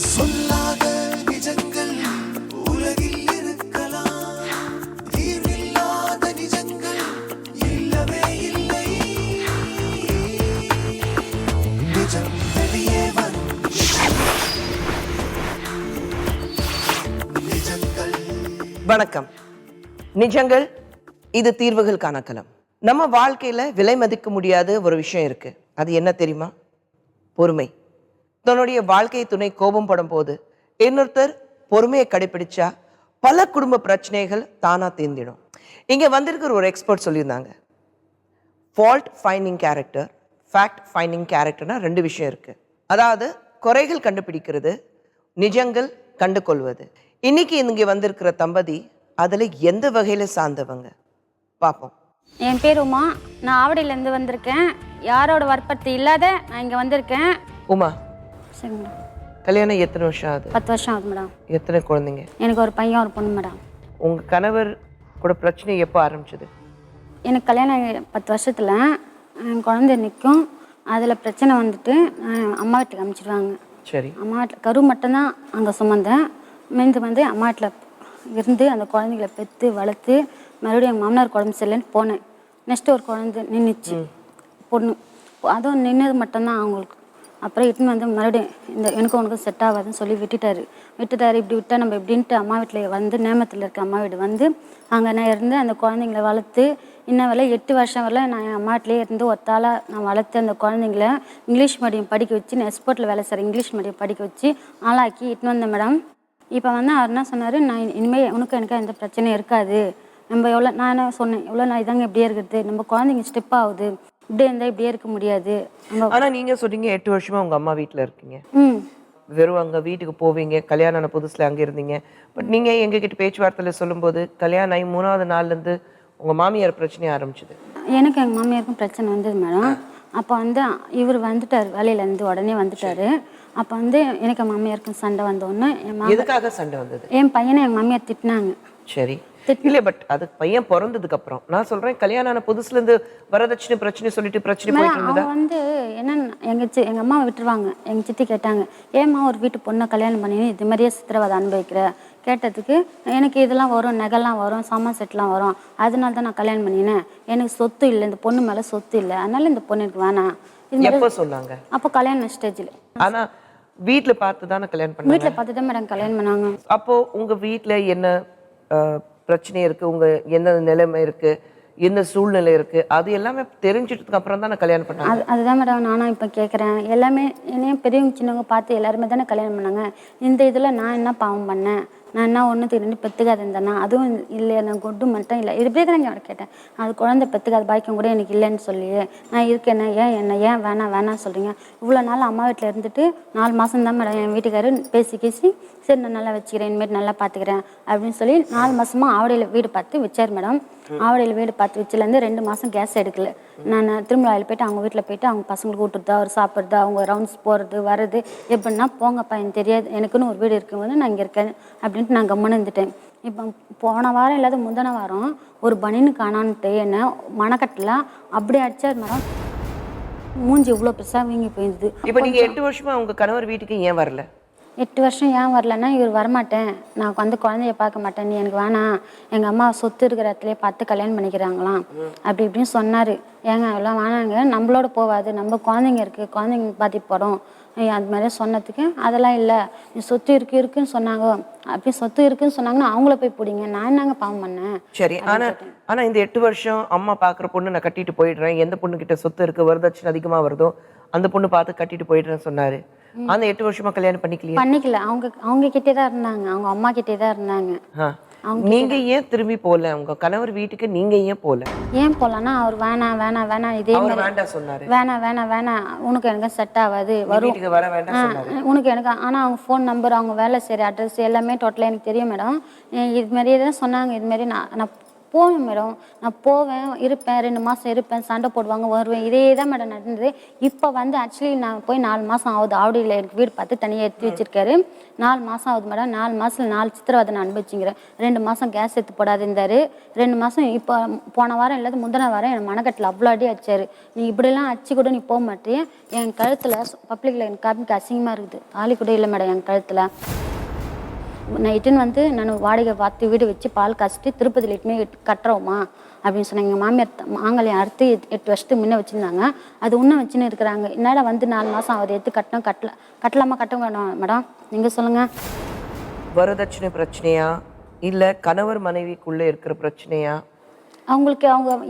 சொல்லாத நிஜங்கள் உலகில் இருக்கலாம், தீர்வில்லாத நிஜங்கள் இல்லவே இல்லை. நிஜம் வெளியே வரும் நிஜங்கள். வணக்கம். நிஜங்கள் இது தீர்வுகளுக்கான களம். நம்ம வாழ்க்கையில விலை மதிக்க முடியாத ஒரு விஷயம் இருக்கு. அது என்ன தெரியுமா? பொறுமை. தன்னுடைய வாழ்க்கை துணை கோபம் படும் போது இன்னொருத்தர் பொறுமையை கடைபிடிச்சா பல குடும்ப பிரச்சனைகள் தானா தீர்ந்திடும். இங்க வந்திருக்கிற ஒரு எக்ஸ்பர்ட் சொல்லியிருந்தாங்க, fault finding character, fact finding கேரக்டர்னா ரெண்டு விஷயம் இருக்கு. அதாவது குறைகள் கண்டுபிடிக்கிறது, நிஜங்கள் கண்டு கொள்வது. இன்னைக்கு இங்க வந்திருக்கிற தம்பதி அதுல எந்த வகையில சார்ந்தவங்க பார்ப்போம். என் பேர் உமா. நான் ஆவடியிலேருந்து வந்திருக்கேன். யாரோட வற்புறுத்தி இல்லாத நான் இங்கே வந்திருக்கேன். உமா, சரி மேடம். கல்யாணம் எத்தனை வருஷம் ஆகுது? 10 வருஷம் ஆகுது மேடம். எத்தனை குழந்தைங்க? எனக்கு ஒரு பையன் ஒரு பொண்ணு மேடம். உங்க கணவர் கூட பிரச்சனை எப்போ ஆரம்பிச்சது? எனக்கு கல்யாணம் 10 வருஷத்தில் என் குழந்தை நிற்கும். அதில் பிரச்சனை வந்துட்டு அம்மா வீட்டுக்கு அனுப்பிச்சிடுவாங்க. சரி. அம்மா வீட்டில் கரு மட்டும்தான் அங்கே சுமந்தேன். மீந்து வந்து அம்மா வீட்டில் இருந்து அந்த குழந்தைகளை பெற்று வளர்த்து மறுபடியும் எங்கள் மாமனார் குழம்பு சரியில்லைன்னு போனேன். நெக்ஸ்ட்டு ஒரு குழந்தை நின்றுச்சு, பொண்ணு. அதுவும் நின்னது மட்டும்தான் அவங்களுக்கு. அப்புறம் இட்டுன்னு வந்து மறுபடியும் இந்த எனக்கும் உனக்கும் செட் ஆகாதுன்னு சொல்லி விட்டுட்டாரு. இப்படி விட்டால் நம்ம எப்படின்ட்டு அம்மா வீட்டில் வந்து நேமத்தில் இருக்க அம்மா வீடு வந்து அங்கே நான் இருந்து அந்த குழந்தைங்கள வளர்த்து இன்னும் வரல 8 வருஷம் வரல நான் என் அம்மா வீட்டிலே இருந்து ஒத்தால நான் வளர்த்து அந்த குழந்தைங்கள இங்கிலீஷ் மீடியம் படிக்க வச்சு, நான் எக்ஸ்போர்ட்டில் வேலை செய்கிறேன், இங்கிலீஷ் மீடியம் படிக்க வச்சு ஆளாக்கி இட்டுன்னு வந்தேன் மேடம். இப்போ வந்து அவர் என்ன சொன்னார், நான் இனிமேல் எனக்கு எந்த பிரச்சனையும் இருக்காது. நம்ம நான் என்ன சொன்னேன், எவ்வளோ நான் இதாங்க இப்படியே இருக்கிறது, நம்ம குழந்தைங்க ஸ்டெப் ஆகுது, இப்படியே இருந்தால் இப்படியே இருக்க முடியாது. ஆனா நீங்க சொல்றீங்க 8 வருஷமா உங்க அம்மா வீட்டுல இருக்கீங்க. வெறும் அங்க வீட்டுக்கு போவீங்க, கல்யாணம் ஆன புதுசுல அங்க இருந்தீங்க. பட் நீங்க எங்ககிட்ட பேச்சுவார்த்தையில சொல்லும்போது கல்யாணம் ஆகி 3வது நாள்ல இருந்து உங்க மாமியார் பிரச்சனை ஆரம்பிச்சது. எனக்கு எங்கள் மாமியாருக்கும் பிரச்சனை வந்தது மேடம். அப்போ வந்து இவர் வந்துட்டார், வேலையிலேருந்து உடனே வந்துட்டாரு. அப்போ வந்து எனக்கு மாமியாருக்கும் சண்டை வந்தோடனே எதுக்காக சண்டை வந்தது? என் பையனை எங்கள் மாமியார் திட்டினாங்க. சரி. இல்ல, பட் அது பையன் பிறந்ததுக்கு அப்புறம் நான் சொல்றேன், கல்யாணம் ஆன புதுசுல இருந்து வரதட்சணை பிரச்சனை சொல்லிட்டு பிரச்சனை போயிட்டு இருந்ததா? வந்து என்னன்னு எங்க அம்மாவை விட்டுருவாங்க. எங்க சித்தி கேட்டாங்க, ஏம்மா ஒரு வீட்டு பொண்ணை கல்யாணம் பண்ணி இது மாதிரியே சித்திரவதை அனுபவிக்கிற? கேட்டதுக்கு எனக்கு இதெல்லாம் வரும், நகைலாம் வரும், சாமான் செட்லாம் வரும், அதனால தான் நான் கல்யாணம் பண்ணினேன். எனக்கு சொத்து இல்லை, இந்த பொண்ணு மேலே சொத்து இல்லை, அதனால இந்த பொண்ணு எனக்கு வேணாம். எப்போ சொன்னாங்க? அப்போ கல்யாண ஸ்டேஜில். ஆனா வீட்டுல பார்த்து தானே கல்யாணம் பண்ணாங்க? வீட்டில் பார்த்து தான் மேடம் கல்யாணம் பண்ணாங்க. அப்போ உங்க வீட்டுல என்ன பிரச்சனை இருக்கு, உங்க என்ன நிலைமை இருக்கு, என்ன சூழ்நிலை இருக்கு, அது எல்லாமே தெரிஞ்சிட்டதுக்கு அப்புறம் தான் கல்யாணம் பண்ணாங்க. அதுதான் மேடம் நானும் இப்போ கேட்குறேன். எல்லாமே என்னையும் பெரியவங்க சின்னவங்க பார்த்து எல்லாருமே தானே கல்யாணம் பண்ணாங்க. இந்த இதில் நான் என்ன பாவம் பண்ணேன்? நான் என்ன 1 பெற்றுக்காது இருந்தேன்னா? அதுவும் இல்லை, நான் கொட்டு மட்டும் இல்லை. இது இப்படியே தான் நான் கேட்டேன். அது குழந்தை பெற்றுக்காது பாய்க்கம் கூட எனக்கு இல்லைன்னு சொல்லி நான் இருக்கேன். ஏன் வேணாம் சொல்கிறீங்க? இவ்வளோ நாள் அம்மா வீட்டில் இருந்துட்டு 4 மாதம் தான் மேடம் என் வீட்டுக்காரர் பேசி சரி நான் நல்லா வச்சுக்கிறேன், இனிமேல் நல்லா பார்த்துக்கிறேன் அப்படின்னு சொல்லி 4 மாதமாக ஆவடியில் வீடு பார்த்து வச்சார் மேடம். ஆவடியில் வீடு பார்த்து வச்சுலேருந்து 2 மாதம் கேஸ் எடுக்கல. நான் திருமலாயில் போய்ட்டு அவங்க வீட்டில் போய்ட்டு அவங்க பசங்களுக்கு ஊட்டுறதா, அவர் சாப்பிட்றதா, அவங்க ரவுண்ட்ஸ் போகிறது வர்றது எப்படின்னா போங்கப்பா எனக்கு தெரியாது, எனக்குன்னு ஒரு வீடு இருக்கும்போது நான் இங்கே இருக்கேன் அப்படின்ட்டு நான் கம்மனு இருந்துட்டேன். இப்போ போன வாரம் இல்லாத முந்தின வாரம் ஒரு பனின்னு காணான்ட்டு என்ன மனக்கட்டில் அப்படி அடிச்சார் மேடம். மூஞ்சி இவ்வளோ பெருசாக வீங்கி போயிருந்தது. இப்போ நீங்கள் 8 வருஷமா உங்கள் கணவர் வீட்டுக்கு ஏன் வரல? 8 வருஷம் ஏன் வரலன்னா, இவர் வரமாட்டேன், நான் வந்து குழந்தைய பார்க்க மாட்டேன், நீ எனக்கு வேணாம், எங்கள் அம்மா சொத்து இருக்கிற இடத்துலேயே பார்த்து கல்யாணம் பண்ணிக்கிறாங்களாம் அப்படி இப்படின்னு சொன்னார். ஏங்க எல்லாம் வேணாங்க, நம்மளோட போகாது, நம்ம குழந்தைங்க இருக்குது, குழந்தைங்க பாதிப்படும் அது மாதிரி சொன்னதுக்கு அதெல்லாம் இல்லை, நீ சொத்து இருக்குன்னு சொன்னாங்க. அப்படி சொத்து இருக்குன்னு சொன்னாங்கன்னா அவங்கள போய் பிடிங்க, நான் என்னங்க பாவம் பண்ணேன்? சரி. ஆனா இந்த 8 வருஷம் அம்மா பார்க்குற பொண்ணு நான் கட்டிட்டு போயிடுறேன், எந்த பொண்ணு கிட்ட சொத்து இருக்கு, வரதட்சணை அதிகமாக வருதோ அந்த பொண்ணு பார்த்து கட்டிட்டு போயிடுறேன்னு சொன்னாரு. அந்த 8 வருஷமா கல்யாணம் பண்ணிக்கல. அவங்க கிட்டே தான் இருந்தாங்க, அவங்க அம்மா கிட்டே தான் இருந்தாங்க. நீங்க ஏன் திரும்பி போல? உங்க கணவர் வீட்டுக்கு நீங்க ஏன் போல? ஏன் போலன்னா, அவர் வேணாம் இதே மாதிரி வேண்டாம் சொன்னாரு. வேணாம் உனக்கு எனக்கு செட் ஆகாது, வீட்டுக்கு வர வேண்டாம் சொன்னாரு. உனக்கு எனக்கு. ஆனா அவங்க ஃபோன் நம்பர், அவங்க வேலை செய்யற அட்ரஸ் எல்லாமே டோட்டலாக எனக்கு தெரியும் மேடம். இது மாதிரியே தான் சொன்னாங்க. இது மாதிரி நான் போவேன் மேடம். நான் போவேன், இருப்பேன், 2 மாதம் இருப்பேன், சண்டை போடுவாங்க, வருவேன். இதே தான் மேடம் நடந்தது. இப்போ வந்து ஆக்சுவலி நான் போய் 4 மாதம் ஆகுது. ஆவடியில் எனக்கு வீடு பார்த்து தனியாக எடுத்து வச்சிருக்காரு. 4 மாதம் ஆகுது மேடம். 4 மாதத்தில் 4 சித்திரவதை நான் அனுபவிச்சுங்கிறேன். 2 மாதம் கேஸ் எடுத்து போடாது இருந்தார். 2 மாதம் இப்போ போன வாரம் இல்லாத முந்தின வாரம் என் மனக்கட்டில் அவ்வளோ அடி அடிச்சாரு. நீ இப்படிலாம் அடிச்சு கூட நீ போக மாட்டேன். என் கழுத்தில் பப்ளிக்கில் எனக்கு காமிக்க அசிங்கமாக இருக்குது. தாலி கூட இல்லை மேடம் என் கழுத்தில். நைட்டுன்னு வந்து நான் வாடகை பார்த்து வீடு வச்சு பால் காய்ச்சிட்டு திருப்பதியில் இட்டுமே கட்டுறோமா அப்படின்னு சொன்னாங்க. எங்கள் மாமியார் மாங்கல்யம் அறுத்து 8 வருஷத்துக்கு முன்னே வச்சுருந்தாங்க. அது இன்னும் வச்சுன்னு இருக்கிறாங்க. என்னால் வந்து 4 மாதம் அவர் எடுத்து கட்டலாமா கட்ட வேணும் மேடம், நீங்கள் சொல்லுங்கள். வரதட்சணை பிரச்சனையா இல்லை கணவர் மனைவிக்குள்ளே இருக்கிற பிரச்சனையா? அவங்க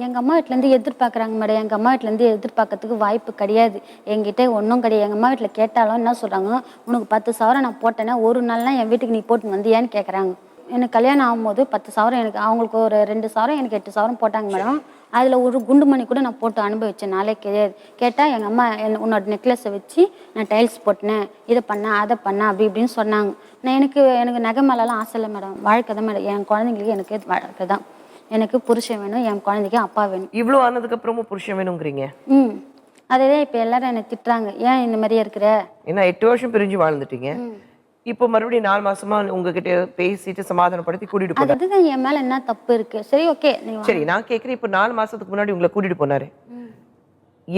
எங்கள் அம்மா வீட்டிலேருந்து எதிர்பார்க்குறாங்க மேடம். எங்கள் அம்மா வீட்டிலேருந்து எதிர்பார்க்கறதுக்கு வாய்ப்பு கிடையாது. என்கிட்ட ஒன்றும் கிடையாது. எங்கள் அம்மா வீட்டில் கேட்டாலும் என்ன சொல்கிறாங்க, உனக்கு 10 சவரம் நான் போட்டேன்னா ஒரு நாள்லாம் என் வீட்டுக்கு நீ போட்டு வந்தியான்னு கேட்குறாங்க. எனக்கு கல்யாணம் ஆகும்போது 10 சவரம் எனக்கு, அவங்களுக்கு ஒரு 2 சவரம் எனக்கு 8 சவரம் போட்டாங்க மேடம். அதில் ஒரு குண்டு மணி கூட நான் போட்டு அனுபவிச்சேன் நாளே கிடையாது. கேட்டால் எங்கள் அம்மா உன்னோட நெக்லஸை வச்சு நான் டைல்ஸ் போட்டினேன், இதை பண்ணேன் அதை பண்ணேன் அப்படி இப்படின்னு சொன்னாங்க. நான் எனக்கு நகை மேலெல்லாம் ஆசை இல்லை மேடம். வாழ்க்கை தான் மேடம். என் குழந்தைங்களுக்கு எனக்கு வாழ்க்கை தான். எனக்கு புருஷன் வேணும், என் குழந்தைக்கு அப்பா வேணும். இவ்வளோ ஆனதுக்கு அப்புறமும் புருஷன் வேணுங்கிறீங்க? அதே தான் இப்போ எல்லாரும் என்னை திட்டுறாங்க, ஏன் இந்த மாதிரியே இருக்கிற. ஏன்னா 8 வருஷம் பிரிஞ்சு வாழ்ந்துட்டீங்க. இப்போ மறுபடியும் 4 மாசமா உங்ககிட்ட பேசிட்டு சமாதானப்படுத்தி கூட்டிட்டு போனாரு. அதுதான் என் மேல என்ன தப்பு இருக்கு? சரி ஓகே, சரி நான் கேட்குறேன். இப்போ 4 மாசத்துக்கு முன்னாடி உங்களை கூட்டிட்டு போனாரு,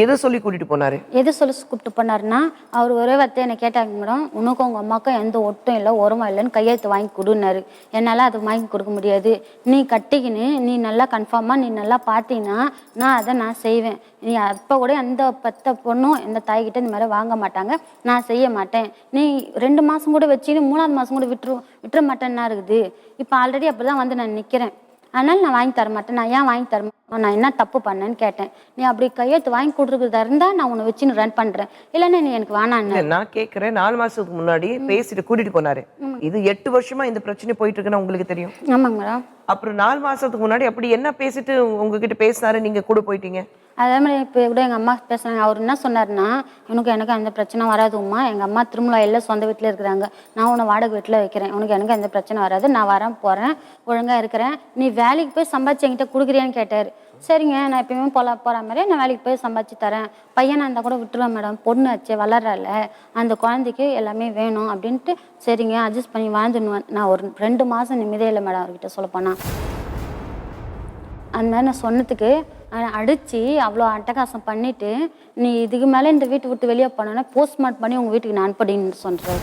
எதை சொல்லி கூட்டிட்டு போனாரு? எது சொல்லி கூப்பிட்டு போனாருன்னா, அவர் ஒரே வார்த்தை என்னை கேட்டாங்க மேடம், உனக்கும் உங்கள் அம்மாவுக்கும் எந்த ஒட்டும் இல்லை உரமும் இல்லைன்னு கையெழுத்து வாங்கி கொடுனாரு. என்னால் அது வாங்கி கொடுக்க முடியாது. நீ கட்டிக்கின்னு நீ நல்லா கன்ஃபார்மாக நீ நல்லா பார்த்தீங்கன்னா நான் செய்வேன். நீ அப்போ கூட எந்த 10 பொண்ணும் எந்த தாய்கிட்ட இந்த மாதிரி வாங்க மாட்டாங்க, நான் செய்ய மாட்டேன். நீ 2 மாதம் கூட வச்சு 3ஆவது மாதம் கூட விட்டுற மாட்டேன்னா இருக்குது. இப்போ ஆல்ரெடி அப்படி தான் வந்து நான் நிற்கிறேன். அதனால் நான் வாங்கி தர மாட்டேன். நான் ஏன் வாங்கி தரேன், நான் என்ன தப்பு பண்ணேன்னு கேட்டேன். நீ அப்படி கையெழுத்து வாங்கி கொடுக்குறதா இருந்தால் நான் உன்னை வச்சு ரன் பண்ணுறேன், இல்லைன்னா நீ எனக்கு வேணான்னு. நான் கேட்குறேன். 4 மாசத்துக்கு முன்னாடி பேசிட்டு கூட்டிட்டு போனாரு. இது 8 வருஷமா இந்த பிரச்சனை போயிட்டு இருக்குன்னு உங்களுக்கு தெரியும்? ஆமாங்க மேடம். அப்புறம் 4 மாசத்துக்கு முன்னாடி அப்படி என்ன பேசிட்டு உங்ககிட்ட பேசினாரு, நீங்க கூட போயிட்டீங்க? அதே மாதிரி இப்போ கூட எங்கள் அம்மா பேசுனாங்க. அவர் என்ன சொன்னார்னா, எனக்கு அந்த பிரச்சனை வராதும்மா, எங்கள் அம்மா திருமலா எல்லாம் சொந்த வீட்டில் இருக்கிறாங்க, நான் உன்னை வாடகை வீட்டில் வைக்கிறேன், எனக்கு எந்த பிரச்சனை வராது, நான் வரேன் போகிறேன் ஒழுங்காக இருக்கிறேன், நீ வேலைக்கு போய் சம்பாதிச்சு என்கிட்ட கொடுக்குறியான்னு கேட்டார். சரிங்க, நான் எப்பயுமே போகிற மாதிரி நான் வேலைக்கு போய் சம்பாதிச்சு தரேன், பையனாக இருந்தால் கூட விட்டுருவேன் மேடம், பொண்ணு ஆச்சு வளரல, அந்த குழந்தைக்கு எல்லாமே வேணும் அப்படின்ட்டு சரிங்க அட்ஜஸ்ட் பண்ணி வாழ்ந்துடுவேன். நான் ஒரு 2 மாதம் நிம்மதியே இல்லை மேடம் அவர்கிட்ட சொல்லப்போனால். அந்த மாதிரி நான் சொன்னதுக்கு அடித்து அவ்வளோ அட்டகாசம் பண்ணிவிட்டு, நீ இதுக்கு மேலே இந்த வீட்டை விட்டு வெளியே போனோன்னா போஸ்ட்மார்ட்டம் பண்ணி உங்கள் வீட்டுக்கு நான் அனுப்பிடின்னு சொல்கிறார்.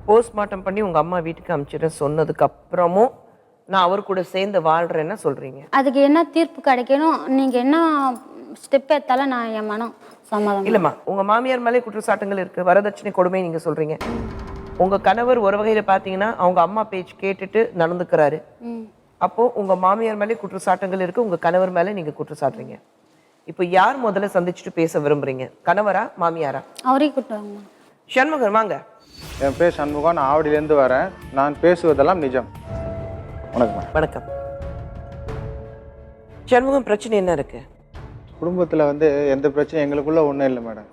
போஸ்ட்மார்ட்டம் பண்ணி உங்கள் அம்மா வீட்டுக்கு அனுப்பிச்சிடுறேன் சொன்னதுக்கு அப்புறமும் நான் அவர் கூட சேர்ந்து வாழ்கிறேன்னு சொல்கிறீங்க. அதுக்கு என்ன தீர்ப்பு கிடைக்கணும், நீங்கள் என்ன ஸ்டெப் எடுத்தாலும் நான் என் மனம் சமாதானம். இல்லைம்மா, உங்கள் மாமியார் மேலே குற்றச்சாட்டுகள் இருக்குது, வரதட்சணை கொடுமை நீங்கள் சொல்கிறீங்க. உங்கள் கணவர் ஒரு வகையில் பார்த்தீங்கன்னா அவங்க அம்மா பேச்சு கேட்டுட்டு நடந்துக்கிறாரு. அப்போ உங்க மாமியார் மேலே குற்றச்சாட்டுகள் இருக்கு, உங்க கணவர் மேலே நீங்க குற்றச்சாட்டுறீங்க. இப்போ யார் முதல்ல சந்திச்சுட்டு பேச விரும்புறீங்க, கணவரா மாமியாரா? அவரே கூட்டுவாங்க. சண்முகன் வாங்க. என் பேர் சண்முகன், நான் ஆவடியிலேருந்து வரேன். நான் பேசுவதெல்லாம் நிஜம். வணக்கம். வணக்கம் சண்முகம். பிரச்சனை என்ன இருக்கு குடும்பத்தில்? எந்த பிரச்சனையும் எங்களுக்குள்ள ஒன்றும் இல்லை மேடம்.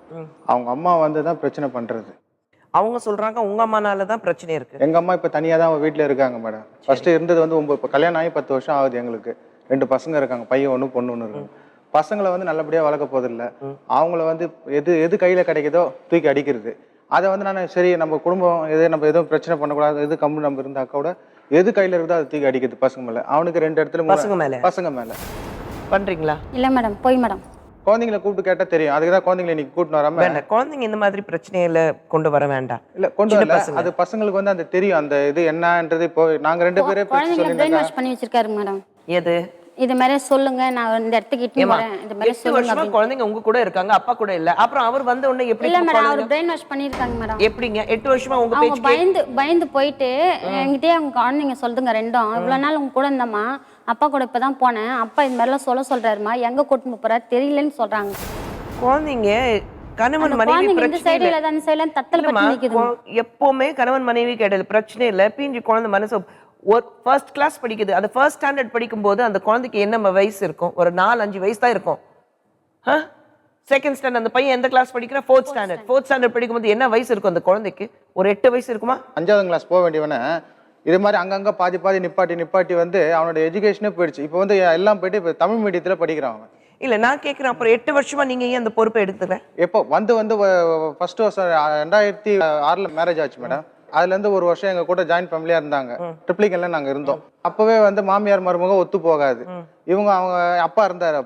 அவங்க அம்மா தான் பிரச்சனை பண்ணுறது. அவங்க சொல்றாங்க உங்க அம்மானால தான் பிரச்சனை இருக்கு. எங்க அம்மா இப்போ தனியாக தான் வீட்டில் இருக்காங்க மேடம். ஃபர்ஸ்ட் இருந்தது இப்போ கல்யாணம் ஆகி 10 வருஷம் ஆகுது. எங்களுக்கு 2 பசங்க இருக்காங்க, பையன் 1 பொண்ணு 1 இருக்காங்க. பசங்களை நல்லபடியாக வளர்க்க போதில்லை. அவங்கள எது கையில் கிடைக்குதோ தூக்கி அடிக்கிறது. அதை நான் சரி நம்ம குடும்பம் நம்ம எதுவும் பிரச்சனை பண்ணக்கூடாது, எது கம்பு நம்ம இருந்தாக்கா கூட எது கையில் இருக்குதோ அதை தூக்கி அடிக்கிறது பசங்க மேலே. அவனுக்கு 2 இடத்துல பசங்க மேலே பண்றீங்களா? இல்லை மேடம், போய் மேடம் குழந்தைங்களை கூப்பிட்டு கேட்டா தெரியும். அதுக்கு தான் குழந்தைங்களை இன்னைக்கு கூட்டிட்டு வராம. குழந்தைங்க இந்த மாதிரி பிரச்சனையில கொண்டு வர வேண்டாம். இல்ல கொண்டு வரல, அது பசங்களுக்கு அந்த தெரியும் அந்த இது என்னன்றது. இப்போ நாங்க 2 பேரே பண்ணி வச்சிருக்காரு மேடம். எது இது மாதிரி சொல்லுங்க, நான் இந்த இடத்துக்கு இட்டு வரேன், இந்த மாதிரி சொல்லுங்க. குழந்தைங்க உங்க கூட இருக்காங்க, அப்பா கூட இல்ல. அப்புறம் அவர் வந்த உடனே எப்படி? இல்ல மேடம், அவர் பிரெயின் வாஷ் பண்ணிருக்காங்க மேடம். எப்படிங்க 8 வருஷமா உங்க பேச்சு பயந்து போயிட்டு என்கிட்டயே அவங்க குழந்தைங்க சொல்லுங்க 2ம், இவ்வளவு நாள் உங்க கூட இருந்தம்மா, அப்பா கூட இப்பதான் போனேன், அப்பா இந்த மாதிரி எல்லாம் சொல்றாருமா, எங்க கூட்டிட்டு போறாரு தெரியலன்னு சொல்றாங்க. குழந்தைங்க கணவன் மனைவி எப்பவுமே கணவன் மனைவி கேட்டது பிரச்சனை இல்ல. பிஞ்சு குழந்தை மனசு ஒரு ஃபர்ஸ்ட் கிளாஸ் படிக்குது, அந்த ஃபர்ஸ்ட் ஸ்டாண்டர்ட் படிக்கும் போது அந்த குழந்தைக்கு என்ன வயசு இருக்கும்? ஒரு 4-5 வயசு தான் இருக்கும். செகண்ட் ஸ்டாண்டர்ட் அந்த பையன் எந்த கிளாஸ் படிக்கிற? 4th ஸ்டாண்டர்ட் படிக்கும்போது என்ன வயசு இருக்கும் அந்த குழந்தைக்கு? ஒரு 8 வயசு இருக்குமா? 5ஆவது கிளாஸ் போக வேண்டியவன இது மாதிரி அங்கங்கே பாதி பாதி நிப்பாட்டி வந்து அவனோட எஜுகேஷனே போயிடுச்சு. இப்போ வந்து எல்லாம் போயிட்டு இப்போ தமிழ் மீடியத்தில் படிக்கிறான் அவன். இல்ல நான் கேக்குறேன், அப்புறம் 8 வருஷமா நீங்க ஏன் அந்த பொறுப்பை எடுத்துக்கல? எப்போ வந்து ஃபர்ஸ்ட் வருஷம் 2006 மேரேஜ் ஆச்சு மேடம். அதுலேருந்து ஒரு வருஷம் எங்க கூட ஜாயின்ட் ஃபேமிலியா இருந்தாங்க. ட்ரிப்ளிகன்ல நாங்க இருந்தோம். அப்பவே வந்து மாமியார் மருமக ஒத்து போகாது. அவங்க அப்பா இருந்தாரு.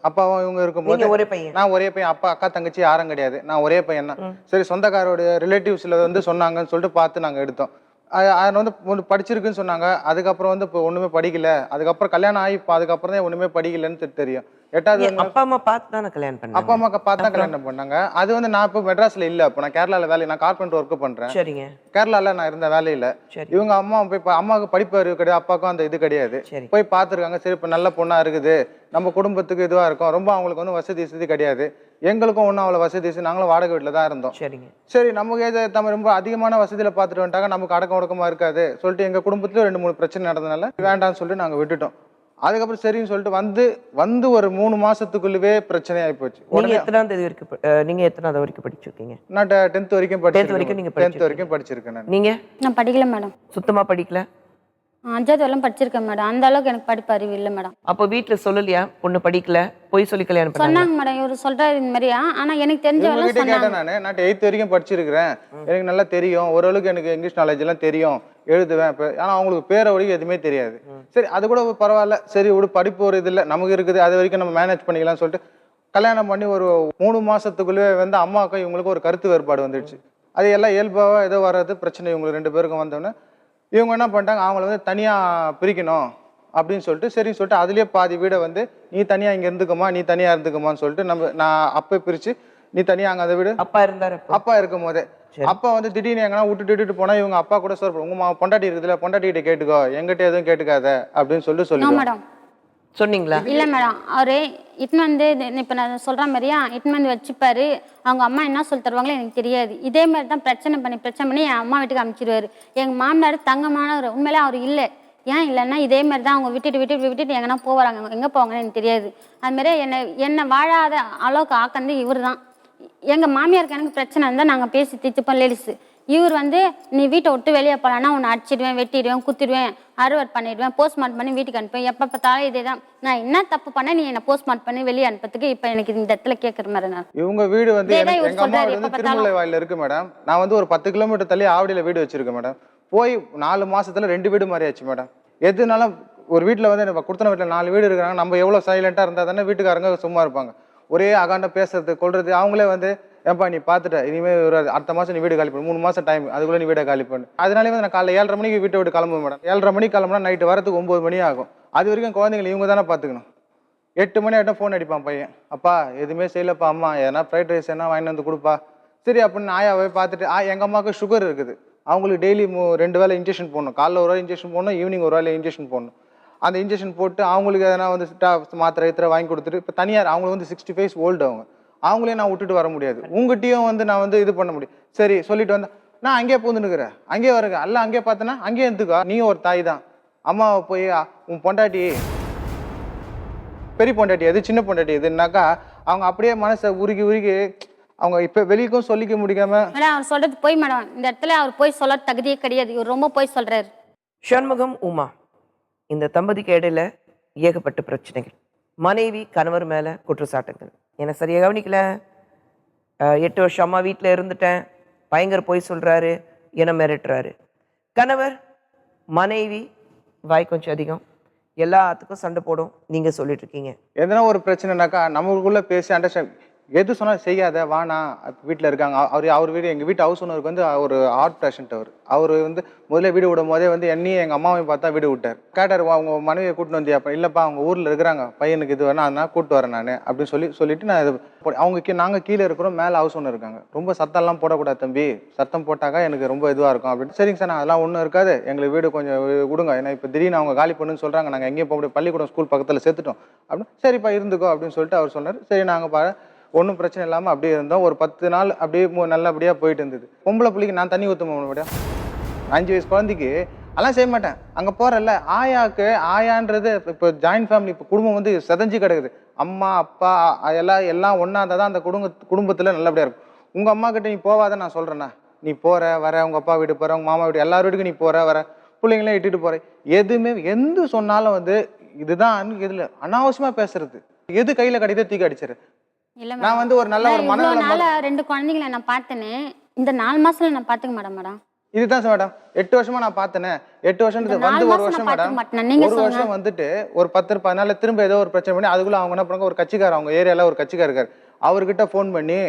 அப்பாவும் இவங்க இருக்கும்போது ஒரே பையன், நான் ஒரே பையன். அப்பா அக்கா தங்கச்சி யாரும் கிடையாது, நான் ஒரே பையன் தான். சரி, சொந்தக்காரோட ரிலேட்டிவ்ஸ்ல வந்து சொன்னாங்கன்னு சொல்லிட்டு பார்த்து நாங்க எடுத்தோம். அது வந்து படிச்சிருக்குன்னு சொன்னாங்க. அதுக்கப்புறம் வந்து இப்போ ஒண்ணுமே படிக்கல. அதுக்கப்புறம் கல்யாணம் ஆகி அதுக்கப்புறம் தான் ஒண்ணுமே படிக்கலன்னு தெரியும். 8வது அப்பா அம்மா பார்த்து தானே கல்யாணம் பண்ணாங்க? அப்பா அம்மா பார்த்து தான் கல்யாணம் பண்ணாங்க. அது வந்து நான் இப்போ மெட்ராஸ்ல இல்ல. இப்போ நான் கேரளால நான் கார்பெண்டர் ஒர்க் பண்றேன். சரிங்க. கேரளால நான் இருந்த வேலையில இவங்க அம்மா போய் அம்மாவுக்கு படிப்பு அறிவு கிடையாது, அப்பாவுக்கும் அந்த இது கிடையாது. போய் பார்த்துருக்காங்க. சரி, இப்போ நல்ல பொண்ணா இருக்குது, நம்ம குடும்பத்துக்கு இதுவா இருக்கும். ரொம்ப அவங்களுக்கு வந்து வசதி கிடையாது. எங்களுக்கும் ஒன்றும் அவ்வளோ வசதி, நாங்களும் வாடகை வீட்டில் தான் இருந்தோம். சரி, நமக்கு நம்ம ரொம்ப அதிகமான வசதியில பார்த்துட்டு வந்துட்டாங்க, நமக்கு அடக்கம் ஒடுக்கமா இருக்காது சொல்லிட்டு எங்க குடும்பத்துல 2-3 பிரச்சனை நடந்ததுனால வேண்டாம்னு சொல்லிட்டு நாங்க விட்டுட்டோம். அதுக்கப்புறம் சரின்னு சொல்லிட்டு வந்து ஒரு 3 மாசத்துக்குள்ளவே பிரச்சனை ஆகி போச்சு. நீங்க எத்தனாவது வரைக்கும் படிச்சிருக்கீங்க? நான் 10th வரைக்கும் படிச்சிருக்கேன். நீங்க? நான் படிக்கல மேடம். சுத்தமா படிக்கல? 5வது வரலாம் படிச்சிருக்கேன் மேடம். அந்த அளவுக்கு எனக்கு படிப்பு அறிவு இல்லை மேடம். அப்போ வீட்டுல சொல்லலையா பொண்ணு படிக்கல, போய் சொல்லி கல்யாணம் பண்ணாங்க? சொன்னாங்க மேடம், இவரு சொல்றாரு இந்த மாதிரியா. ஆனா எனக்கு தெரிஞ்சவெல்லாம் சொன்னாங்க. நான் 8th வரைக்கும் படிச்சிருக்கிறேன், எனக்கு நல்லா தெரியும், ஓரளவுக்கு எனக்கு இங்கிலீஷ் நாலேஜ் எல்லாம் தெரியும், எழுதுவேன். ஆனா அவங்களுக்கு பேர வரைக்கும் எதுவுமே தெரியாது. சரி, அது கூட பரவாயில்ல, சரி விடு, படிப்பு ஒரு இது இல்லை நமக்கு இருக்குது, அது வரைக்கும் நம்ம மேனேஜ் பண்ணிக்கலாம்னு சொல்லிட்டு கல்யாணம் பண்ணி ஒரு 3 மாசத்துக்குள்ளே வந்து அம்மாவுக்கும் இவங்களுக்கு ஒரு கருத்து வேறுபாடு வந்துடுச்சு. அது எல்லாம் இயல்பாக ஏதோ வர்றது பிரச்சனை. இவங்களுக்கு 2 பேருக்கும் வந்தோடனே இவங்க என்ன பண்ணிட்டாங்க, அவங்கள வந்து தனியா பிரிக்கணும் அப்படின்னு சொல்லிட்டு சரின்னு சொல்லிட்டு அதுலயே பாதி வீடை வந்து நீ தனியா இங்க இருந்துக்குமா, நீ தனியா இருந்துக்குமான்னு சொல்லிட்டு நான் அப்ப பிரிச்சு நீ தனியா அங்க அந்த வீடு. அப்பா இருந்தாரு? அப்பா இருக்கும் போதே. அப்பா வந்து திடீர்னு எங்கன்னா விட்டுட்டு போனா இவங்க அப்பா கூட சொல்ற, உங்க பொண்டாட்டி இருக்குதுல, பொண்டாட்டி கிட்ட கேட்டுக்கோ, எங்கிட்ட எதுவும் கேட்டுக்காத அப்படின்னு சொல்லி சொன்னீங்களா? இல்ல மேடம், அவரு இட்னு வந்து இப்ப நான் சொல்ற மாதிரியா இட்னு வந்து வச்சுப்பாரு. அவங்க அம்மா என்ன சொல்லி தருவாங்களோ எனக்கு தெரியாது. இதே மாதிரி தான் பிரச்சனை பண்ணி என் அம்மா வீட்டுக்கு அனுப்பிச்சிடுவாரு. எங்க மாமனார் தங்கமானவர். உண்மையிலே அவர் இல்லை. ஏன் இல்லைன்னா இதே மாதிரி தான் அவங்க விட்டுட்டு எங்கன்னா போவாங்க. எங்க போவாங்கன்னு எனக்கு தெரியாது. அது மாதிரி என்னை வாழாத அளவுக்கு ஆக்கந்து இவர் தான். எங்க மாமியாருக்கு எனக்கு பிரச்சனை இருந்தால் நாங்கள் பேசி தீர்த்துப்போம் லேடிஸ். இவர் வந்து நீ வீட்டை விட்டு வெளியே போகலான்னா உன்னை அடிச்சிடுவேன், வெட்டிடுவேன், குத்திடுவேன், அறுவடை பண்ணிடுவேன், போஸ்ட்மார்ட்டம் பண்ணி வீட்டுக்கு அனுப்புவேன். எப்போ பார்த்தாலும் இதே தான். நான் என்ன தப்பு பண்ணேன், நீ என்னை போஸ்ட்மார்ட்டம் பண்ணி வெளியே அனுப்புறதுக்கு இப்போ எனக்கு இந்த இடத்துல கேட்குற மாதிரி நான். இவங்க வீடு வந்து எங்க அம்மா வந்து திருமலை வாயில இருக்கு மேடம். நான் வந்து ஒரு 10 கிலோமீட்டர் தள்ளி ஆவடியில வீடு வச்சிருக்கேன் மேடம். போய் 4 மாசத்துல 2 வீடு மாறியாச்சு மேடம். எதுனாலும் ஒரு வீட்டில் வந்து கொடுத்தன வீட்டில் 4 வீடு இருக்கிறாங்க. நம்ம எவ்வளோ சைலண்டா இருந்தால் தானே வீட்டுக்காரங்க சும்மா இருப்பாங்க. ஒரே அகாண்ட பேசுறது கொள்றது. அவங்களே வந்து ஏன்பா நீ பார்த்துட்ட, இனிமேல் ஒரு அடுத்த மாதம் நீ வீடு காலி பண்ணு, 3 மாதம் டைம், அதுக்குள்ளே நீ வீடை காலி பண்ணு. அதனாலே வந்து நான் காலைல 7:30 மணிக்கு வீட்டை விட்டு கிளம்புவேன் மேடம். 7:30 மணிக்கு கிளம்புனா நைட்டு வரதுக்கு 9 மணி ஆகும். அது வரைக்கும் குழந்தைங்களை இவங்க தானே பார்த்துக்கணும். 8 மணி ஆகிட்டா ஃபோன் அடிப்பான் பையன், அப்பா எதுவுமே செய்யலப்பா, அம்மா எதனா ஃப்ரைட் ரைஸ் என்ன வாங்கிட்டு வந்து கொடுப்பா. சரி அப்படின்னு ஆயாவே பார்த்துட்டு எங்கள் அம்மாவுக்கு சுகர் இருக்குது. அவங்களுக்கு டெய்லி 2 வேளை இன்ஜெக்ஷன் போடணும். காலைல ஒரு வேளை இன்ஜெக்ஷன் போடணும், ஈவினிங் ஒரு வேளை இன்ஜெக்ஷன் போடணும். அந்த இன்ஜெக்ஷன் போட்டு அவங்களுக்கு எதனா வந்து மாத்திரை வாங்கி கொடுத்துட்டு இப்போ தனியார் அவங்களுக்கு வந்து 65 ஓல்டு அவங்களே நான் விட்டுட்டு வர முடியாது. உங்ககிட்டயும் வந்து நான் வந்து இது பண்ண முடியும். சரி சொல்லிட்டு வந்தேன், நான் அங்கேயே பூந்துனுக்குறேன், அங்கேயே வருங்க, அல்ல அங்கேயே பார்த்தேன்னா அங்கேயே இருந்துக்கா, நீ ஒரு தாய் தான். அம்மாவை போய் உன் பொண்டாட்டி பெரிய பொண்டாட்டி எது சின்ன பொண்டாட்டி எதுனாக்கா அவங்க அப்படியே மனசை உருகி அவங்க இப்ப வெளிக்கும் சொல்லிக்க முடியாம. மேடம் அவர் சொல்றது போய் மேடம், இந்த இடத்துல அவர் போய் சொல்ல தகுதியே கிடையாது. இவர் ரொம்ப போய் சொல்றாரு. சண்முகம், உமா, இந்த தம்பதிக்கு இடையில ஏகப்பட்ட பிரச்சனைகள். மனைவி கணவர் மேல குற்றச்சாட்டுகள். என்ன சரியா கவனிக்கல, 8 வருஷம் அம்மா வீட்டில் இருந்துட்டேன், பயங்கர போய் சொல்றாரு, என மிரட்டுறாரு. கணவர் மனைவி வாய் கொஞ்சம் அதிகம், எல்லாத்துக்கும் சண்டை போடும். நீங்க சொல்லிட்டு இருக்கீங்க எதனா ஒரு பிரச்சனைனாக்கா நம்மளுக்குள்ள பேசி அண்டர்ஸ்டாண்ட், எது சொன்னாலும் செய்யாத வானா. வீட்டில் இருக்காங்க அவர் வீடு, எங்கள் வீட்டு ஹவுஸ் ஓனருக்கு வந்து ஒரு ஹார்ட் பேஷண்ட். அவர் வந்து முதல்ல வீடு விடும் போதே வந்து என்னையும் எங்கள் அம்மாவையும் பார்த்தா வீடு விட்டார். கேட்டார், அவங்க மனைவியை கூட்டிட்டு வந்தியா? அப்போ இல்லைப்பா அவங்க ஊரில் இருக்கிறாங்க, பையனுக்கு இது வேணா அதனால் கூப்பிட்டு வரேன் நான் அப்படின்னு சொல்லிட்டு நான் இது அவங்க நாங்கள் கீழே இருக்கிறோம், மேலே ஹவுஸ் ஓனர் இருக்காங்க. ரொம்ப சத்தம்லாம் போடக்கூடாது தம்பி, சத்தம் போட்டாக்கா எனக்கு ரொம்ப இதுவாக இருக்கும் அப்படின்னு. சரிங்க சார், நான் அதெல்லாம் ஒன்றும் இருக்காது, எங்களுக்கு வீடு கொஞ்சம் விடுங்க, ஏன்னா இப்போ திடீர்னு அவங்க காலி பண்ணுன்னு சொல்கிறாங்க, நாங்கள் எங்கேயும் போக முடியும், பள்ளிக்கூடம் ஸ்கூல் பக்கத்தில் சேர்த்துட்டோம் அப்படின்னு. சரிப்பா இருந்துக்கோ அப்படின்னு சொல்லிட்டு அவர் சொன்னார். சரி நாங்கள் ஒன்றும் பிரச்சனை இல்லாமல் அப்படியே இருந்தோம். ஒரு 10 நாள் அப்படியே நல்லபடியாக போயிட்டு இருந்தது. பொம்பளை பிள்ளைக்கு நான் தண்ணி ஊற்றுவேன் மேடம். 5 வயசு குழந்தைக்கு அதெல்லாம் செய்ய மாட்டேன். அங்கே போகிறல்ல ஆயாவுக்கு, ஆயான்றது இப்போ ஜாயின்ட் ஃபேமிலி, இப்போ குடும்பம் வந்து செதஞ்சு கிடக்குது. அம்மா அப்பா எல்லாம் ஒன்றா இருந்தால் தான் அந்த குடும்பத்தில் நல்லபடியாக இருக்கும். உங்கள் அம்மா கிட்ட நீ போவாத நான் சொல்கிறேண்ணா, நீ போகிற வர, உங்கள் அப்பா வீடு போகிற, உங்கள் மாமா வீடு, எல்லார் வீட்டுக்கும் நீ போகிற வர, பிள்ளைங்களாம் இட்டுட்டு போறேன். எதுவுமே எந்த சொன்னாலும் வந்து இதுதான் இதுல அனாவசியமா பேசுறது. எது கையில கிடைக்குதோ தூக்கி அடிச்சிரு. இல்ல நான் வந்து ஒரு நல்ல ஒரு மனநலம் நாளா 2 குழந்தைங்களை நான் பார்த்தேனே, இந்த 4 மாசத்துல நான் பாத்துக்க மாட்டேன் மேடம். இதுதான் மேடம் 8 வருஷமா நான் பார்த்தேனே. 8 வருஷம்ன்றது இந்த வந்து 4 ஒரு மாசம் வருஷம் நான் மேடம். பாத்துக்க மாட்டேன். நீங்க ஒரு சொல்லுங்க. வருஷம் வந்துட்டு ஒரு 10-14 திரும்ப ஏதோ ஒரு பிரச்சனை பண்ணி அதுக்குள்ள அவங்க என்ன பண்ணாங்க, ஒரு கட்சிக்காரர் அவங்க ஏரியால ஒரு கட்சிக்காரர் இருக்காரு. அவர்கிட்ட ஃபோன் பண்ணி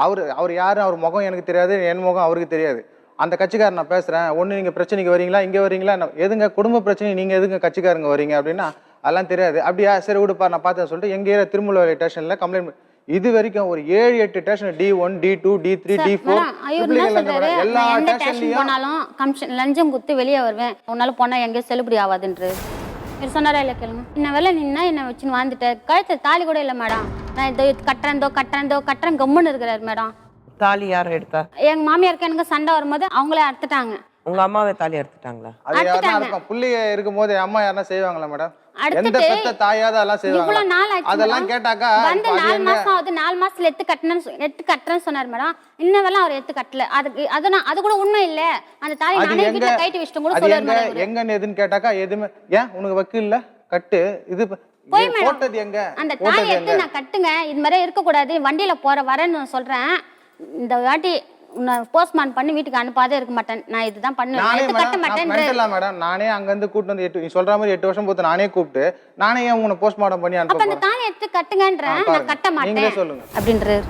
அவர் யாரு, அவர் முகம் எனக்கு தெரியாது, என் முகம் அவருக்கு தெரியாது. அந்த கட்சிக்காரர் நான் பேசுறேன், ஒண்ணு நீங்க பிரச்சனைக்கு வரீங்களா, இங்க வரீங்களா, எதுங்க குடும்ப பிரச்சனை, நீங்க எதுங்க கட்சிக்காரங்க வரீங்க அப்படின்னா அதெல்லாம் தெரியாது. அப்படியா சரி விடுப்பா நான் பார்த்தேன் சொல்லிட்டு எங்க ஏரியா திருமுல்லைவாயல் ஸ்டேஷன்ல கம்ப்ளைண்ட் இது வரைக்கும் ஒரு 7-8 station D1 D2 D3 D4 எல்லா ஸ்டேஷன்லயும் போனாலும் கமிஷன் லஞ்சம் குத்து வெளியே வருவேன், உன்னால போனா எங்கேயும் செல்லுபடி ஆகாதுன்று இவர் சொன்னாரா இல்ல கேளுங்க. என்ன வேலை நின்னா என்ன வச்சுன்னு வாழ்ந்துட்டேன். கழுத்து தாலி கூட இல்லை மேடம். நான் இதோ கட்டுறேன் கம்முன்னு இருக்கிறாரு மேடம். தாலி யார் எடுத்தா? எங்க மாமியாருக்கு எனக்கு சண்டை வரும்போது அவங்களே அறுத்துட்டாங்க. உங்க அம்மாவே தாலி எடுத்துட்டாங்க? அது யாரா இருக்கும் புள்ளிய இருக்கும்போது அம்மா யாரா செய்வாங்களா மேடம்? எந்த பெத்த தாயாவது அதெல்லாம் செய்வாங்க? அதெல்லாம் கேட்டாக்கா வந்து 4 மாசம் ஆகுது, 4 மாசத்துல எத்து கட்டுறேன்னு சொன்னார் மேடம். இன்னவெல்லாம் அவர் எத்து கட்டல. அது கூட உண்மை இல்ல. அந்த தாலி நானே வீட்டுல கைட்டு வச்சிட்டு கூட சொல்றாரு மேடம். எங்கன்னு எதுன்னு கேட்டாக்கா எதுமே ஏன் உனக்கு வக்கு இல்ல கட்டு இது போட்டது எங்க? அந்த தாலி எடுத்து நான் கட்டுங்க, இது மாதிரி இருக்க கூடாது, வண்டியில வரேன்னு சொல்றேன். இந்த வாட்டி உன்னை போஸ்ட்மார்ட்டம் பண்ணி வீட்டுக்கு அனுப்பாதே இருக்க மாட்டேன், நான் இதுதான் பண்ணுவேன், கட்ட மாட்டேன். மேடம் நானே அங்க இருந்து கூட்டு வந்து நீ சொல்ற மாதிரி 8 வருஷம் போட்டு நானே கூப்பிட்டு நானே ஏன் உன்னை போஸ்ட்மார்ட்டம் பண்ணி அப்ப அந்த தாலி எடுத்து கட்டுங்கன்றேன். நான் கட்ட மாட்டேன் சொல்லுங்க அப்படின்றாரு.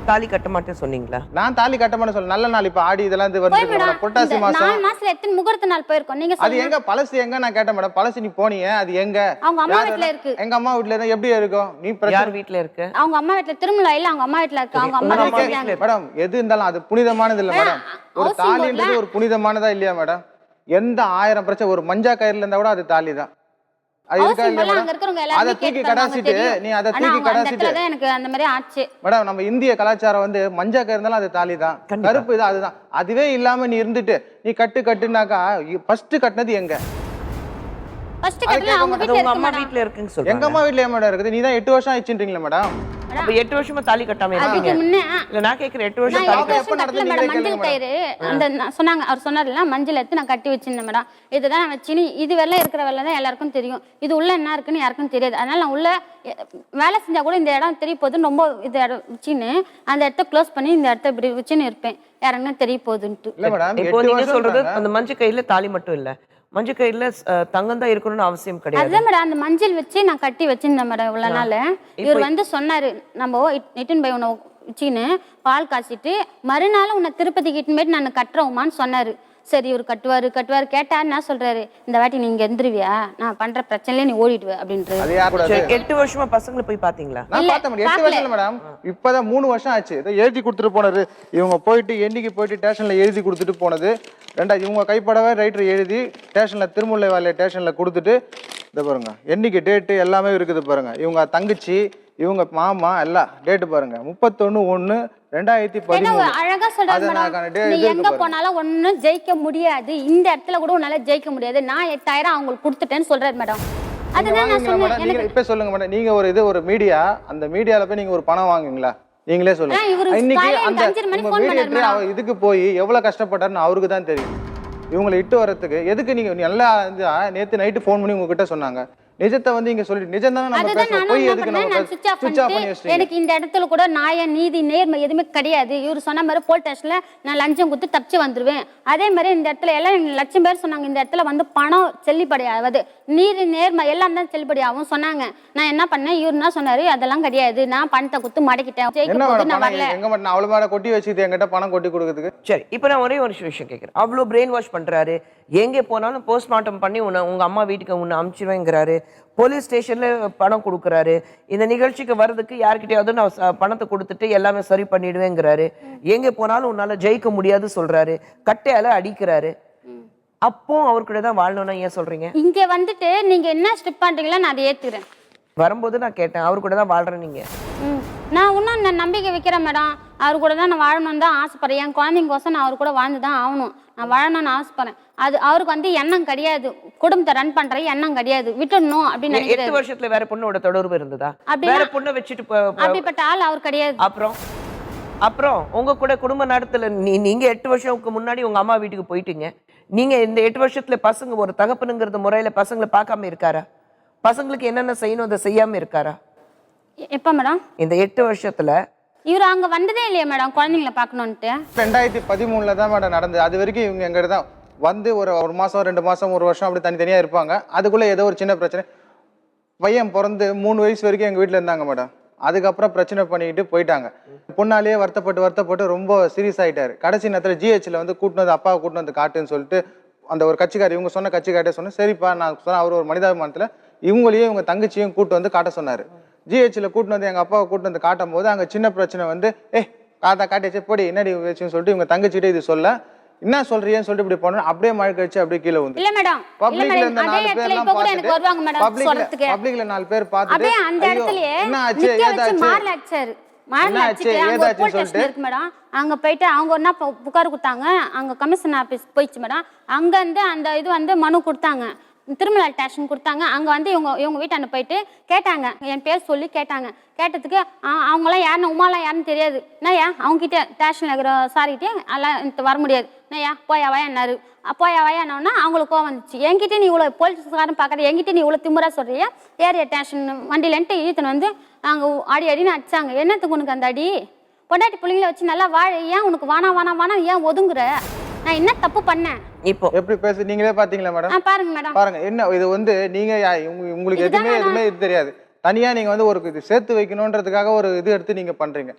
தாலி கட்ட மாட்டேன்னு சொன்னீங்களா? நான் தாலி கட்ட மாட்டேன் சொல்ல. நல்ல நாள் இப்ப ஆடி இதெல்லாம் வந்து புரட்டாசி மாசம் 4 மாசத்துல எத்தனை முகூர்த்த நாள் போயிருக்கோம் நீங்க அது எங்க பழசு எங்க நான் கேட்டேன் மேடம். பழசு நீ போனீங்க அது எங்க? அவங்க அம்மா வீட்ல இருக்கு. எங்க அம்மா வீட்ல இருந்தா எப்படி இருக்கும்? நீ யார் வீட்ல இருக்கு? அவங்க அம்மா வீட்ல திருமலையில அவங்க அம்மா வீட்ல இருக்கு. அவங்க அம்மா வீட்ல மேடம் எது இருந்தாலும் அது புனிதமானது இல்ல மேடம். ஒரு தாலின்றது ஒரு புனிதமானதா இல்லையா மேடம்? எந்த 1000 பிரச்சனை ஒரு மஞ்சா கயிறுல இருந்தா கூட அது தாலி தான். அது இருக்கா இல்ல மேடம்? அத தூக்கி கடாசிட்டு நீ அத தூக்கி கடாசிட்டு எனக்கு அந்த மாதிரி ஆச்சு மேடம். நம்ம இந்திய கலாச்சாரம் வந்து மஞ்சா கயிறு இருந்தாலும் அது தாலி தான், கருப்பு இது அதுதான். அதுவே இல்லாம நீ இருந்துட்டு நீ கட்டுனாக்கா ஃபர்ஸ்ட் கட்டினது எங்க? ஃபர்ஸ்ட் கட்டல அவங்க வீட்ல உங்க அம்மா வீட்ல இருக்குன்னு சொல்றாங்க. எங்க அம்மா வீட்ல மேடம் இருக்குது. நீ தான் 8 வருஷம் ஆயிடுச்சுன்றீங்களா மேடம்? அப்ப 8 வருஷமா தாலி கட்டாம இருக்கீங்க? இல்ல நான் கேக்குறேன் 8 வருஷம் தாலி கட்டல மேடம். மஞ்சள் கயிறு அந்த சொன்னாங்க, அவர் சொன்னார்ல மஞ்சள் எடுத்து நான் கட்டி வச்சிருந்தேன் மேடம். இதுதான் நான் வச்சினி இது வெள்ள இருக்கிற வெள்ள தான் எல்லாருக்கும் தெரியும். இது உள்ள என்ன இருக்குன்னு யாருக்கும் தெரியாது. அதனால நான் உள்ள வேலை செஞ்சா கூட இந்த இடம் தெரிய போகுதுன்னு ரொம்ப இது வச்சுன்னு அந்த இடத்த க்ளோஸ் பண்ணி இந்த இடத்த இப்படி வச்சுன்னு இருப்பேன், யாருன்னா தெரிய போகுதுன்ட்டு. இப்போ நீங்க சொல்றது அந்த மஞ்சள் கயிறுல தாலி மட்டும் இல்ல, மஞ்சள் கயிறுல தங்கம் தான் இருக்கணும்னு அவசியம் கிடையாது. அதுதான் மேடம் அந்த மஞ்சள் வச்சு நான் கட்டி வச்சிருந்தேன் மேடம் இவ்வளவு நாள். இவர் வந்து சொன்னாரு நம்ம இட்டுன்னு போய் உன்னை வச்சுன்னு பால் காய்ச்சிட்டு மறுநாள் உன்னை திருப்பதிக்கு இட்டுன்னு போயிட்டு நான் கட்டுறோமான்னு சொன்னாரு. சரி இவர் கட்டுவாரு கேட்டா என்ன சொல்றாரு, இந்த வாட்டி நீங்க எந்திருவியா, நான் பண்ற பிரச்சனையில நீ ஓடிடுவ அப்படின்றது. 8 வருஷமா பசங்களை போய் பாத்தீங்களா? நான் பார்த்தேன் மேடம். 8 வருஷம் இல்ல மேடம், இப்பதான் 3 வருஷம் ஆச்சு. இதை எழுதி கொடுத்துட்டு போனது இவங்க போயிட்டு என்னைக்கு போயிட்டு ஸ்டேஷன்ல எழுதி கொடுத்துட்டு போனது. இவங்க கைப்படவே ரைட்டர் எழுதி ஸ்டேஷன்ல திருமுல்லைவாயல் ஸ்டேஷன்ல கொடுத்துட்டு இதை பாருங்க என்னைக்கு டேட்டு எல்லாமே இருக்குது பாருங்க. இவங்க தங்கச்சி இவங்க மாமா எல்லாம் டேட்டு பாருங்க 31/1/2013. அழகா சொல்றாங்க, நீ எங்க போனாலும் ஒன்னும் ஜெயிக்க முடியாது, இந்த இடத்துல கூட உன்னால ஜெயிக்க முடியாது, நான் 8000 அவங்களுக்கு கொடுத்துட்டேன்னு சொல்றாரு மேடம். அதுதான் நான் சொன்னேன். இப்ப சொல்லுங்க மேடம், நீங்க ஒரு மீடியா, அந்த மீடியால போய் நீங்க ஒரு பணம் வாங்குவீங்களா? நீங்களே சொல்லுங்க. இன்னைக்கு அந்த இதுக்கு போய் எவ்வளவு கஷ்டப்பட்டாருன்னு அவருக்கு தான் தெரியும். இவங்களை இட்டு வரதுக்கு எதுக்கு நீங்க நல்லா நேத்து நைட்டு போன் பண்ணி உங்ககிட்ட சொன்னாங்க. நிஜத்தை வந்து இங்க சொல்லிட்டு நிஜம் தானே நம்ம பேசுறோம். போய் எதுக்கு நம்ம சுவிட்ச் ஆஃப் பண்ணி வச்சிட்டீங்க? எனக்கு இந்த இடத்துல கூட நியாய நீதி நேர்மை எதுவுமே கிடையாது. இவர் சொன்ன மாதிரி போலீஸ் ஸ்டேஷன்ல நான் லஞ்சம் கொடுத்து தப்பிச்சு வந்துருவேன். அதே மாதிரி இந்த இடத்துல எல்லாம் லட்சம் பேர் சொன்னாங்க இந்த இடத்துல வந்து பணம் செல்லுபடி ஆகாது, நீதி நேர்மை எல்லாம் தான் செல்லுபடி ஆகும் சொன்னாங்க. நான் என்ன பண்ணேன், இவர் என்ன சொன்னாரு, அதெல்லாம் கிடையாது, நான் பணத்தை கொடுத்து மடக்கிட்டேன், நான் வரல. எங்க மட்டும் அவ்வளவு மேல கொட்டி வச்சுட்டு என்கிட்ட பணம் கொட்டி கொடுக்குறதுக்கு. சரி இப்போ நான் ஒரே ஒரு விஷயம் கேட்கிறேன். அவ்வளவு பிரெயின் வாஷ் பண்றாரு, எங்கே போனாலும் போஸ்ட்மார்ட்டம் பண்ணி உங்க அம்மா வீட்டுக்கு உன்னை அனுப்பிச்சிருவேங்கிறாரு, போலீஸ் ஸ்டேஷன்ல பணம் கொடுக்குறாரு, இந்த நிகழ்ச்சிக்கு வர்றதுக்கு யார்கிட்டயாவது நான் பணத்தை கொடுத்துட்டு எல்லாமே சரி பண்ணிடுவேங்கிறாரு, எங்கே போனாலும் உன்னால ஜெயிக்க முடியாது சொல்றாரு, கட்டையால அடிக்கிறாரு. அப்போ அவர்கிட்ட தான் வாழணும்னா ஏன் சொல்றீங்க? இங்க வந்துட்டு நீங்க என்ன ஸ்டெப் பண்றீங்களோ நான் அதை ஏத்துக்கிறேன். வரும்போது நான் கேட்டேன் அவர் கூட தான் வாழ்றேன் நீங்க. நான் இன்னும் நம்பிக்கை வைக்கிறேன் மேடம், அவர் கூட தான் நான் வாழணும்னு தான் ஆசைப்படுறேன். என் குழந்தைங்கோசம் நான் அவர் கூட வாழ்ந்து தான் ஆகணும், நான் வாழணும்னு ஆசைப்படுறேன். அது அவருக்கு வந்து எண்ணம் கிடையாது, குடும்பத்தை ரன் பண்ற எண்ணம் கிடையாது, விட்டுடணும் அப்படின்னு நினைக்கிறேன். 8 வருஷத்துல வேற பொண்ணோட தொடர்பு இருந்ததா? வேற பொண்ணை வச்சுட்டு அப்படிப்பட்ட ஆள் அவர் கிடையாது. அப்புறம் உங்க கூட குடும்ப நடத்தல நீங்க 8 வருஷத்துக்கு முன்னாடி உங்க அம்மா வீட்டுக்கு போயிட்டீங்க, நீங்க இந்த 8 வருஷத்துல பசங்க ஒரு தகப்பனுங்கிறது முறையில பசங்களை பார்க்காம இருக்காரா? பசங்களுக்கு என்னென்ன செய்யணும் அதை செய்யாம இருக்காரா? எப்ப மேடம்? இந்த 8 வருஷத்துல இவர் அங்க வந்ததே இல்லையா மேடம் குழந்தைங்களை பார்க்கணுன்ட்டு? 2013 தான் மேடம் நடந்தது. அது வரைக்கும் இவங்க எங்கிட்ட தான் வந்து ஒரு மாசம் 2 மாசம் 1 வருஷம் அப்படி தனித்தனியா இருப்பாங்க. அதுக்குள்ள ஏதோ ஒரு சின்ன பிரச்சனை. பையன் பிறந்து 3 வயசு வரைக்கும் எங்க வீட்டுல இருந்தாங்க மேடம். அதுக்கப்புறம் பிரச்சனை பண்ணிக்கிட்டு போயிட்டாங்க. பொண்ணாலேயே வருத்தப்பட்டு ரொம்ப சீரியஸ் ஆயிட்டாரு. கடைசி நேரத்துல ஜிஹெச்ல வந்து கூட்டினு வந்து அப்பாவை கூட்டினு வந்து காட்டுன்னு சொல்லிட்டு அந்த ஒரு கட்சிக்காரி இவங்க சொன்ன கட்சிக்காரே சொன்னேன். சரிப்பா நான் சொன்னேன். அவர் ஒரு மனிதாபிமானத்துல இவங்களையும் இவங்க தங்கச்சியும் கூட்டு வந்து காட்ட சொன்னாரு. ஜிஹெச்ல கூட்டினு வந்து எங்க அப்பாவை கூட்டு வந்து காட்டும் போது அங்க சின்ன பிரச்சனை வந்து காட்டிச்சு போடி என்னடி வச்சுன்னு சொல்லிட்டு இவங்க தங்கச்சிட்டே இது சொல்ல என்ன சொல்றீங்கன்னு சொல்லிட்டு இப்படி பண்ண அப்படியே மழை கழிச்சு அப்படியே கீழே வந்து இல்ல மேடம் பப்ளிக்ல இந்த 4 பேர்லாம் எனக்கு வருவாங்க மேடம் சொல்றதுக்கு. பப்ளிக்ல 4 பேர் பார்த்துட்டு அப்படியே அந்த இடத்துலயே என்ன ஆச்சு ஏதாச்சு மார்ல அடிச்சாரு. மார்ல அடிச்சிட்டு அங்க ஒரு போலீஸ் ஸ்டேஷன் இருக்கு மேடம். அங்க போயிட்டு அவங்க என்ன புகார் கொடுத்தாங்க. அங்க கமிஷன் ஆபீஸ் போயிடுச்சு மேடம். அங்க இருந்து அந்த இது வந்து மனு கொடுத்தாங்க. திருமலா ஸ்டேஷன் கொடுத்தாங்க. அங்கே வந்து இவங்க வீட்டாண்ட போயிட்டு கேட்டாங்க. என் பேர் சொல்லி கேட்டாங்க. கேட்டதுக்கு அவங்களாம் யாருன்னு உமாலாம் யாருன்னு தெரியாது. என்னையா அவங்ககிட்ட ஸ்டேஷனில் இருக்கிற சாரிக்கிட்டே எல்லாம் வர முடியாது. என்னையா போயா வாயான்னாரு. போயா வாயானோன்னா அவங்களுக்கு கோவம் வந்துச்சு. என்கிட்ட நீ இவ்வளோ போலீஸ்காரன் பார்க்காத என்கிட்ட நீ இவ்வளோ திமுறா சொல்கிறியா ஏரியா ஸ்டேஷன் வண்டியிலன்ட்டு ஈத்தனை வந்து அங்கே அடின்னு அடிச்சாங்க. என்னத்துக்கு உனக்கு அந்த அடி? பொண்டாட்டி பிள்ளைங்கள வச்சு நல்லா வாழ ஏன் உனக்கு வானா ஏன் ஒதுங்குற? நான் என்ன தப்பு பண்ணேன்? இப்போ எப்படி பேசு நீங்களே பாத்தீங்களா மேடம்? பாருங்க மேடம் பாருங்க என்ன இது வந்து நீங்க உங்களுக்கு எதுவுமே இது தெரியாது. தனியா நீங்க வந்து ஒரு இது சேர்த்து வைக்கணும்ன்றதுக்காக ஒரு இது எடுத்து நீங்க பண்றீங்க.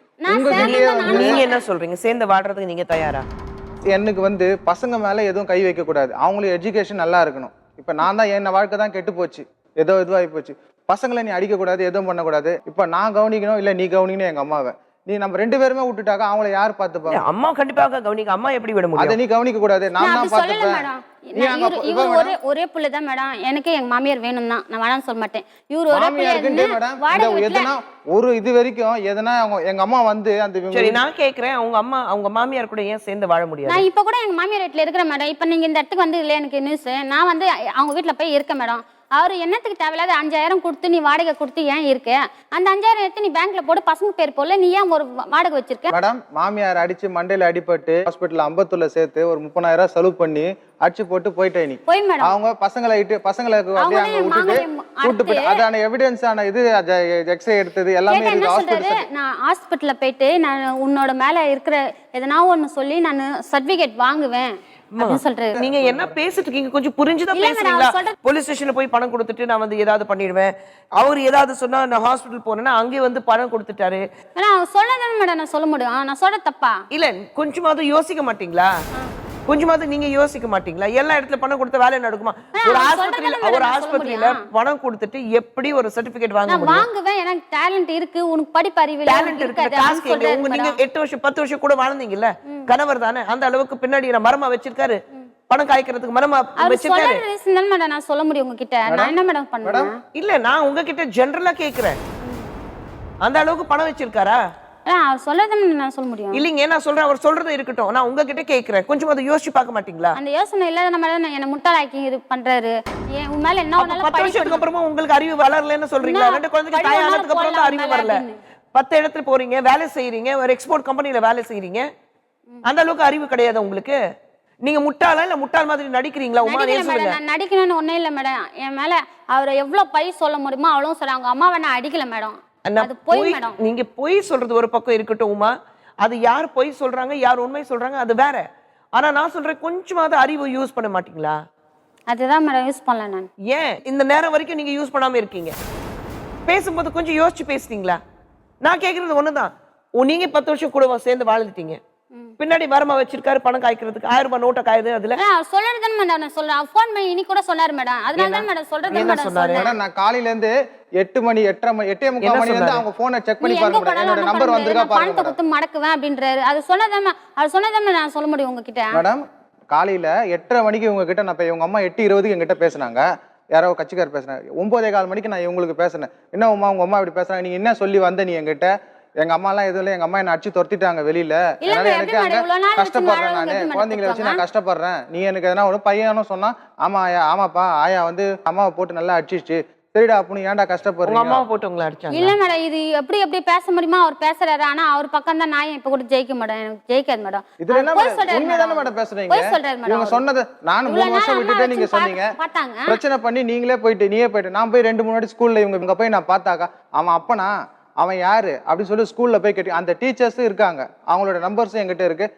நீங்க என்ன சொல்றீங்க? சேர்ந்து வாடுறதுக்கு நீங்க தயாரா? எனக்கு வந்து பசங்க மேல எதுவும் கை வைக்க கூடாது. அவங்களுக்கு எஜுகேஷன் நல்லா இருக்கணும். இப்ப நான் தான் என்ன வாழ்க்கை தான் கெட்டு போச்சு. இதுவாகி போச்சு. பசங்களை நீ அடிக்க கூடாது எதுவும் பண்ணக்கூடாது. இப்ப நான் கவனிக்கணும் இல்ல நீ கவனிக்கணும் எங்க அம்மாவை. நீ நம்ம 2 பேருமே விட்டுட்டாக்க அவங்கள யார் பார்த்துப்பாங்க? அம்மா கண்டிப்பாக கவனிக்க. அம்மா எப்படி விட முடியும்? அதை நீ கவனிக்க கூடாது. நான் தான் பார்த்துப்பேன். ஒரே புள்ள தான் மேடம். எனக்கு எங்க மாமியார் வேணும் தான். நான் வேணாம்னு சொல்ல மாட்டேன். இவரு ஒரே புள்ள எதனா ஒரு இது வரைக்கும் எதனா எங்க அம்மா வந்து அந்த சரி நான் கேக்குறேன். அவங்க மாமியார் கூட ஏன் சேர்ந்து வாழ முடியாது? நான் இப்ப கூட எங்க மாமியார் வீட்டுல இருக்கிறேன் மேடம். இப்ப நீங்க இந்த இடத்துக்கு வந்து இல்ல எனக்கு நியூஸ். நான் வந்து அவங்க வீட்டுல போய் இருக்கேன் மேடம். அவரு என்னத்துக்கு தேவையில்லாத 5000 கொடுத்து நீ வாடகை கொடுத்து ஏன் இருக்க? அந்த 5000 எடுத்து நீ பேங்க்ல போட்டு பசங்க பேர் போல நீ ஏன் ஒரு வாடகை வச்சிருக்க? மேடம் மாமியார் அடிச்சு மண்டையில அடிபட்டு ஹாஸ்பிட்டல் அம்பத்தூர்ல சேர்த்து ஒரு 30000 செலவு பண்ணி அடிச்சு போட்டு போயிட்டேன். நீ அவங்க பசங்களுக்கு அப்படியே அங்க கூட்டு போயிட்டு அதான எவிடன்ஸ் ஆன இது எக்ஸ்ரே எடுத்தது எல்லாமே இருக்கு ஹாஸ்பிடல்ல. நான் ஹாஸ்பிடல்ல போயிட்டு நான் உன்னோட மேல இருக்கிற எதனா ஒன்னு சொல்லி நான் சர்டிபிகேட் வாங்குவேன் அப்படின்னு சொல்றாரு. நீங்க என்ன பேசிட்டு இருக்கீங்க? கொஞ்சம் புரிஞ்சுதான் பேசுறீங்களா? போலீஸ் ஸ்டேஷன்ல போய் பணம் கொடுத்துட்டு நான் வந்து ஏதாவது பண்ணிடுவேன். அவர் ஏதாவது சொன்னா நான் ஹாஸ்பிடல் போனேன்னா அங்கே வந்து பணம் கொடுத்துட்டாரு. நான் சொல்லதானே மேடம் நான் சொல்ல முடியும். நான் சொல்ற தப்பா? இல்ல கொஞ்சமாவது யோசிக்க மாட்டீங்களா? கொஞ்சமாவது நீங்க யோசிக்க மாட்டீங்களா? எல்லா இடத்துல பணம் கொடுத்த வேலை நடக்குமா? ஒரு ஆஸ்பத்திரியில பணம் கொடுத்துட்டு எப்படி ஒரு சர்டிபிகேட் வாங்க முடியும்? வாங்குவேன். எனக்கு டேலண்ட் இருக்கு. உனக்கு படிப்பு அறிவு இல்ல. டேலண்ட் இருக்கு. நீங்க 8 வருஷம் 10 வருஷம் கூட வாழ்ந்தீங்கல்ல. கணவர் தானே அந்த அளவுக்கு பின்னாடி மரமா வச்சிருக்காரு. பணம் காய்க்கிறதுக்கு மரமா வச்சிருக்காரு. நான் சொல்ல முடியும் உங்ககிட்ட. நான் என்ன மேடம் பண்ணுவேன்? இல்ல நான் உங்ககிட்ட ஜெனரலா கேக்குறேன். அந்த அளவுக்கு பணம் வச்சிருக்காரா? அவர் சொல்லதான் நான் சொல்ல முடியும். இல்லீங்க நான் சொல்றேன். அவர் சொல்றது இருக்கட்டும். நான் உங்ககிட்ட கேக்குறேன். கொஞ்சம் அதை யோசிச்சு பார்க்க மாட்டீங்களா? அந்த யோசனை இல்லாத நம்ம என்ன முட்டாளாக்கி இது பண்றாரு. உன் மேல என்ன ஒண்ணாலும் 10 வருஷத்துக்கு அப்புறமா உங்களுக்கு அறிவு வளரலன்னு சொல்றீங்களா? 2 குழந்தைக்கு தாயானதுக்கு அப்புறம் தான் அறிவு வரல. 10 இடத்துல போறீங்க, வேலை செய்யறீங்க, ஒரு எக்ஸ்போர்ட் கம்பெனில வேலை செய்யறீங்க. அந்த அளவுக்கு அறிவு கிடையாது உங்களுக்கு? நீங்க முட்டாளா இல்ல முட்டாள் மாதிரி நடிக்கிறீங்களா? உமா சொல்லுங்க. நான் நடிக்கணும்னு ஒண்ணே இல்ல மேடம். என் மேல அவரை எவ்வளவு பழி சொல்ல முடியுமோ அவ்வளவு சொல்ல. அவங்க அம்மாவை நான் அடிக்கல மேடம். நீங்க பொய் சொல்றது ஒரு பக்கம் இருக்கட்டும் உமா. அது யார் பொய் சொல்றாங்க யார் உண்மை சொல்றாங்க அது வேற. ஆனா நான் சொல்றேன் கொஞ்சமாவது அறிவு யூஸ் பண்ண மாட்டீங்களா? அதுதான் மேடம் யூஸ் பண்ணல நான். ஏன் இந்த நேரம் வரைக்கும் நீங்க யூஸ் பண்ணாம இருக்கீங்க? பேசும்போது கொஞ்சம் யோசிச்சு பேசுறீங்களா? நான் கேக்குறது ஒண்ணுதான். நீங்க 10 வருஷம் கூட சேர்ந்து வாழ்ந்துட்டீங்க. பின்னாடி வரமா வச்சிருக்காரு பணம் காய்க்கிறதுக்கு 1000 ரூபாய் நோட்டை காயுது. அதுல சொல்றதுதான் மேடம் நான் சொல்றேன். ஃபோன் பண்ணி இன்னைக்கு கூட சொன்னாரு மேடம். அதனால தான் மேடம் சொல்றது மேடம். நான் காலையில இருந்து 8 மணி 8:30 மணி இருந்து அவங்க போனை செக் பண்ணி பாருங்க. என்னோட நம்பர் வந்திருக்கா பாருங்க. பணத்தை கொடுத்து மடக்குவேன் அப்படின்றாரு. அது சொன்னதாம நான் சொல்ல முடியும் உங்ககிட்ட. மேடம் காலையில 8:30 மணிக்கு உங்க கிட்ட நான் இவங்க அம்மா 8:20 என்கிட்ட பேசினாங்க. யாரோ கட்சிக்காரர் பேசினாங்க. 9:15 மணிக்கு நான் இவங்களுக்கு பேசினேன். என்ன உமா உங்க அம்மா இப்படி பேசுறாங்க, நீங்க என்ன சொல்லி வந்த நீ என்கிட்ட? எங்க அம்மா எல்லாம் எதுவும் இல்லை, எங்க அம்மா என்ன அடிச்சு துரத்திட்டாங்க வெளியில. அதனால எனக்கு அங்க கஷ்டப்படுறேன். நானு குழந்தைங்களை வச்சு நான் கஷ்டப்படுறேன். நீ எனக்கு எதனா ஒரு பையனும் சொன்னா ஆமா ஆயா ஆமாப்பா ஆயா வந்து அம்மாவை போட்டு நல்லா அடிச்சிச்சு. சரிடா அப்படி ஏன்டா உங்க கஷ்டப்படுறீங்க அம்மாவை போட்டு உங்களை அடிச்சாங்க? இல்ல மேடம், இது எப்படி பேச முடியுமா? அவர் பேசுறாரு, ஆனா அவர் பக்கம் தான் நான் இப்ப கூட ஜெயிக்க மேடம், எனக்கு ஜெயிக்காது மேடம். இதுல என்ன போய் சொல்றாரு உண்மைதானே மேடம். மேடம் பேசுறீங்க? போய் சொல்றாரு மேடம். இவங்க சொன்னது நான் 3 இவ்வளவு வருஷம் நாள் விட்டுட்டு அம்மா நீங்க வச்சு சொன்னீங்க பார்த்தாங்க. பிரச்சனை பண்ணி நீங்களே போயிட்டு நான் போய் 2 3 வாட்டி ஸ்கூல்ல இவங்க போய் நான் பார்த்தாக்கா அவன் அப்பனா அவன் யாரு அப்படின்னு சொல்லி ஸ்கூல்ல போய் கேட்டு அந்த டீச்சர்ஸும் இருக்காங்க, அவங்களோட நம்பர்ஸும் என்கிட்ட இருக்கு.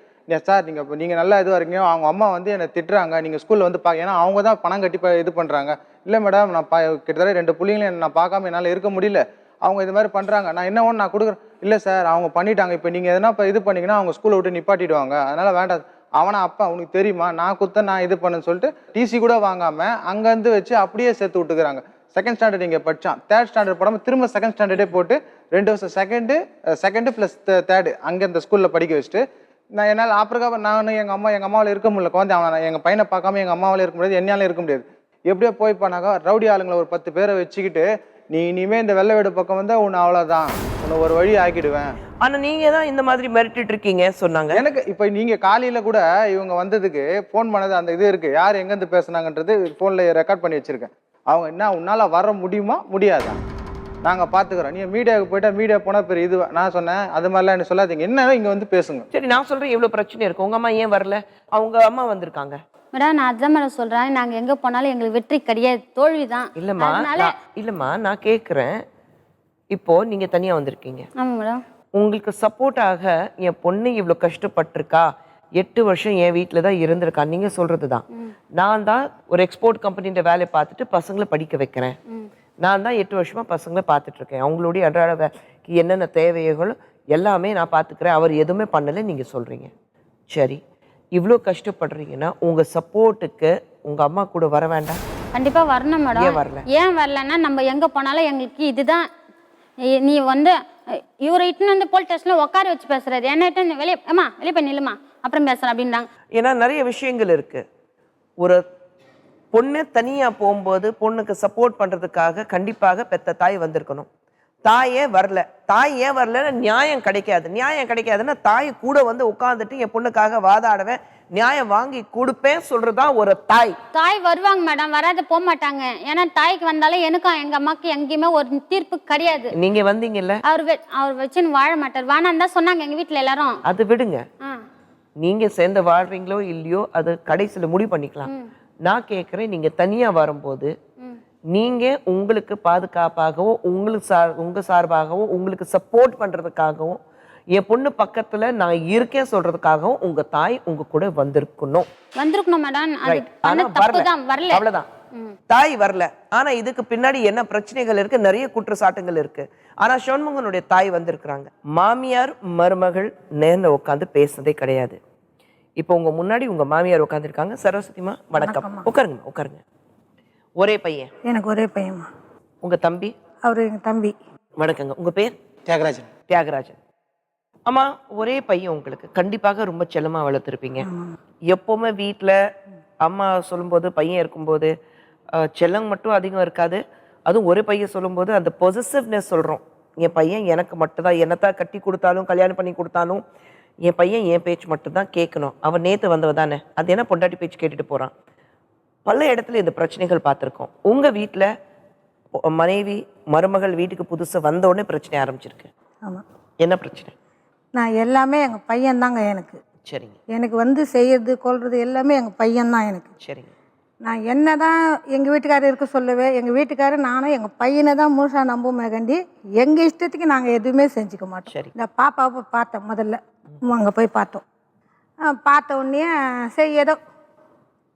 சார் நீங்க நல்லா இதுவா இருக்கீங்க, அவங்க அம்மா வந்து என்னை திட்டுறாங்க, நீங்க ஸ்கூல்ல வந்து ஏன்னா அவங்க தான் பணம் கட்டி இது பண்றாங்க. இல்ல மேடம் நான் கிட்டத்தட்ட 2 பிள்ளைங்களையும் நான் பார்க்காம என்னால இருக்க முடியல, அவங்க இது மாதிரி பண்றாங்க, நான் என்ன ஒன்று நான் கொடுக்குறேன். இல்ல சார் அவங்க பண்ணிட்டாங்க, இப்போ நீங்க எதனா இது பண்ணீங்கன்னா அவங்க ஸ்கூலை விட்டு நிப்பாட்டிடுவாங்க, அதனால வேண்டாம். அவனா அப்பா உனக்கு தெரியுமா, நான் குத்த நான் இது பண்ணேன்னு சொல்லிட்டு டிசி கூட வாங்காம அங்கேருந்து வச்சு அப்படியே சேர்த்து விட்டுக்கிறாங்க. 2nd ஸ்டாண்டர்ட் இங்கே படித்தான், 3rd ஸ்டாண்டர்ட் போடாமல் திரும்ப 2nd ஸ்டாண்டர்டே போட்டு 2 வருஷம் செகண்டு ப்ளஸ் 3rd அங்கே இந்த ஸ்கூலில் படிக்க வச்சுட்டு நான் என்னால் அப்புறம் நானும் எங்கள் அம்மாவால் இருக்க முடியல. குழந்தை அவன் எங்கள் பையனை பார்க்காம எங்கள் அம்மாவால் இருக்க முடியாது, என்னாலும் இருக்க முடியாது. எப்படியோ போய் பண்ணாக்கா ரவுடி ஆளுங்களை ஒரு 10 பேரை வச்சுக்கிட்டு நீ இனிமேல் இந்த வெள்ளை வீடு பக்கம் வந்தால் உன்னை அவ்வளோதான், உன்னை ஒரு வழி ஆக்கிடுவேன். ஆனா நீங்க தான் இந்த மாதிரி மிரட்டிட்டு இருக்கீங்க சொன்னாங்க. எனக்கு இப்போ நீங்கள் காலையில் கூட இவங்க வந்ததுக்கு ஃபோன் பண்ணது அந்த இது இருக்குது, யார் எங்கேருந்து பேசுனாங்கன்றது ஃபோனில் ரெக்கார்ட் பண்ணி வச்சுருக்கேன். அவங்க என்ன உன்னால் வர முடியுமா முடியாதா, நாங்கள் பார்த்துக்குறோம், நீ மீடியாவுக்கு போயிட்டா மீடியா போனால் பெரிய இது. நான் சொன்னேன் அது மாதிரிலாம் என்ன சொல்லாதீங்க, என்ன இங்கே வந்து பேசுங்க. சரி நான் சொல்றேன் இவ்வளவு பிரச்சனை இருக்கு, உங்க அம்மா ஏன் வரல? அவங்க அம்மா வந்திருக்காங்க. மேடம் நான் அதான் மேடம் சொல்றேன், நாங்க எங்க போனாலும் எங்களுக்கு வெற்றி கிடையாது, தோல்விதான். இல்லம்மா நான் கேக்குறேன், இப்போ நீங்க தனியா வந்திருக்கீங்க. ஆமா மேடம். உங்களுக்கு சப்போர்ட்டாக என் பொண்ணு இவ்வளவு கஷ்டப்பட்டிருக்கா, 8 வருஷம் என் வீட்டில் தான் இருந்திருக்கா, நீங்க சொல்றது தான். நான் தான் ஒரு எக்ஸ்போர்ட் கம்பெனின்ற வேலையை பார்த்துட்டு பசங்களை படிக்க வைக்கிறேன், நான் தான் 8 வருஷமா பசங்களை பார்த்துட்டு இருக்கேன், அவங்களுடைய அன்றாட வேலைக்கு என்னென்ன தேவைகளோ எல்லாமே நான் பார்த்துக்கிறேன், அவர் எதுவுமே பண்ணலை நீங்க சொல்றீங்க. சரி இவ்வளோ கஷ்டப்படுறீங்கன்னா உங்க சப்போர்ட்டுக்கு உங்க அம்மா கூட வர வேண்டாம்? கண்டிப்பா வரணும் மேடம். ஏன் வரல? ஏன் வரலன்னா நம்ம எங்க போனாலும் எங்களுக்கு இதுதான், நீ வந்து இவரை இட்டுன்னு வந்து போலீஸ் ஸ்டேஷன்ல உட்கார வச்சு பேசுறாரு, என்ன இட்டு வெளியே போய் நில்லுமா அப்புறம் பேசுறேன் அப்படின்றாங்க. ஏன்னா நிறைய விஷயங்கள் இருக்கு. ஒரு பொண்ணு தனியா போகும்போது பொண்ணுக்கு சப்போர்ட் பண்றதுக்காக கண்டிப்பாக பெத்த தாய் வந்திருக்கணும். தாயே வரல, தாய் ஏன் வரலன்னா நியாயம் கிடைக்காதுன்னா தாய் கூட வந்து உட்காந்துட்டு என் பொண்ணுக்காக வாதாடுவேன், நியாயம் வாங்கி கொடுப்பேன் சொல்றதுதான் ஒரு தாய். தாய் வருவாங்க மேடம், வராத போக மாட்டாங்க. ஏன்னா தாய்க்கு வந்தாலும் எனக்கும் எங்க அம்மாக்கு எங்கேயுமே ஒரு தீர்ப்பு கிடையாது. நீங்க வந்தீங்கல்ல, அவர் வச்சுன்னு வாழ மாட்டார், வானான்னு தான் சொன்னாங்க எங்க வீட்டுல எல்லாரும். அது விடுங்க, நீங்க சேர்ந்து வாழ்றீங்களோ இல்லையோ அது கடைசியில முடிவு பண்ணிக்கலாம். நான் கேட்கிறேன், நீங்க தனியா வரும்போது நீங்க உங்களுக்கு பாதுகாப்பாகவோ உங்க சார்பாகவும் உங்களுக்கு சப்போர்ட் பண்றதுக்காகவும் என் பொண்ணு பக்கத்துல நான் இருக்கேன் சொல்றதுக்காகவும் உங்க தாய் உங்க கூட வந்திருக்கணும் மேடம். அவ்வளவுதான். தாய் வரல, ஆனா இதுக்கு பின்னாடி என்ன பிரச்சனைகள் இருக்கு, நிறைய குற்றச்சாட்டுகள் இருக்கு. ஆனா சண்முகனுடைய தாய் வந்திருக்கிறாங்க. மாமியார் மருமகள் நேர்ல உட்காந்து பேசுனதே கிடையாது. இப்போ உங்க முன்னாடி உங்க மாமியார் உட்காந்துருக்காங்க. சரஸ்வதிமா வணக்கம், உட்காருங்க. ஒரே பையன்? எனக்கு ஒரே பையன்மா. உங்க தம்பி? அவரு எங்க தம்பி. வணக்கங்க. உங்க பேர்? தியாகராஜன். ஆமா, ஒரே பையன், உங்களுக்கு கண்டிப்பாக ரொம்ப செல்லமா வளர்த்துருப்பீங்க. எப்பவுமே வீட்டுல அம்மா சொல்லும்போது பையன் இருக்கும்போது செல்லம் மட்டும் அதிகம் இருக்காது, அதுவும் ஒரு பையன் சொல்லும்போது அந்த பொசசிவ்னஸ் சொல்றோம். என் பையன் எனக்கு மட்டும்தான், என்னத்தான் கட்டி கொடுத்தாலும் கல்யாணம் பண்ணி கொடுத்தாலும் என் பையன் என் பேச்சு மட்டும்தான் கேட்கணும். அவன் நேத்து வந்தவ தானே, அது என்ன பொண்டாட்டி பேச்சு கேட்டுட்டு போறான். பல இடத்துல இந்த பிரச்சனைகள் பார்த்துருக்கோம். உங்க வீட்டுல மனைவி மருமகள் வீட்டுக்கு புதுசா வந்த உடனே பிரச்சனை ஆரம்பிச்சிருக்கு. ஆமா. என்ன பிரச்சனை? நான் எல்லாமே எங்க பையன் தாங்க எனக்கு. சரிங்க. எனக்கு வந்து செய்யறது கொள்றது எல்லாமே எங்க பையன் தான் எனக்கு. சரிங்க. நான் என்னதான் எங்க வீட்டுக்காரர் இருக்க சொல்லுவேன், எங்க வீட்டுக்காரர் நானும் எங்க பையனை தான் முழுசா நம்புமே கண்டி எங்க இஷ்டத்துக்கு நாங்க எதுவுமே செஞ்சுக்க மாட்டோம். சரி. இந்த பாப்பாவை பார்த்தோம் முதல்ல, அங்கே போய் பார்த்தோம். பார்த்த உடனே சரி ஏதோ